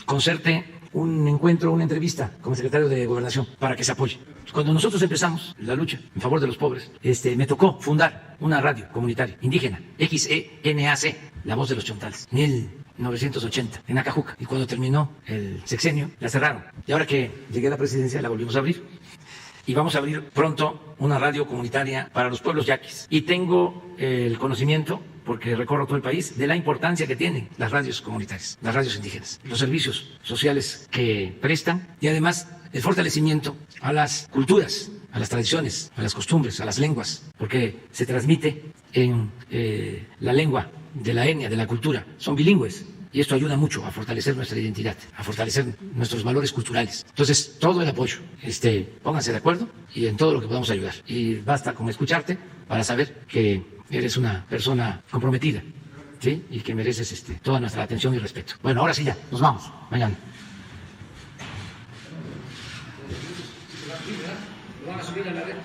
concerte un encuentro, una entrevista con el secretario de Gobernación para que se apoye. Cuando nosotros empezamos la lucha en favor de los pobres, me tocó fundar una radio comunitaria indígena, XENAC, La Voz de los Chontales, 1980, en Acajuca. Y cuando terminó el sexenio, la cerraron. Y ahora que llegué a la presidencia, la volvimos a abrir. Y vamos a abrir pronto una radio comunitaria para los pueblos yaquis. Y tengo el conocimiento, porque recorro todo el país, de la importancia que tienen las radios comunitarias, las radios indígenas, los servicios sociales que prestan, y además el fortalecimiento a las culturas a las tradiciones, a las costumbres, a las lenguas, porque se transmite en la lengua de la etnia, de la cultura. Son bilingües. Y esto ayuda mucho a fortalecer nuestra identidad, a fortalecer nuestros valores culturales. Entonces, todo el apoyo. Pónganse de acuerdo y en todo lo que podamos ayudar. Y basta con escucharte para saber que eres una persona comprometida, ¿sí? Y que mereces toda nuestra atención y respeto. Bueno, ahora sí ya, nos vamos. Mañana. ¿Lo van a subir a la red?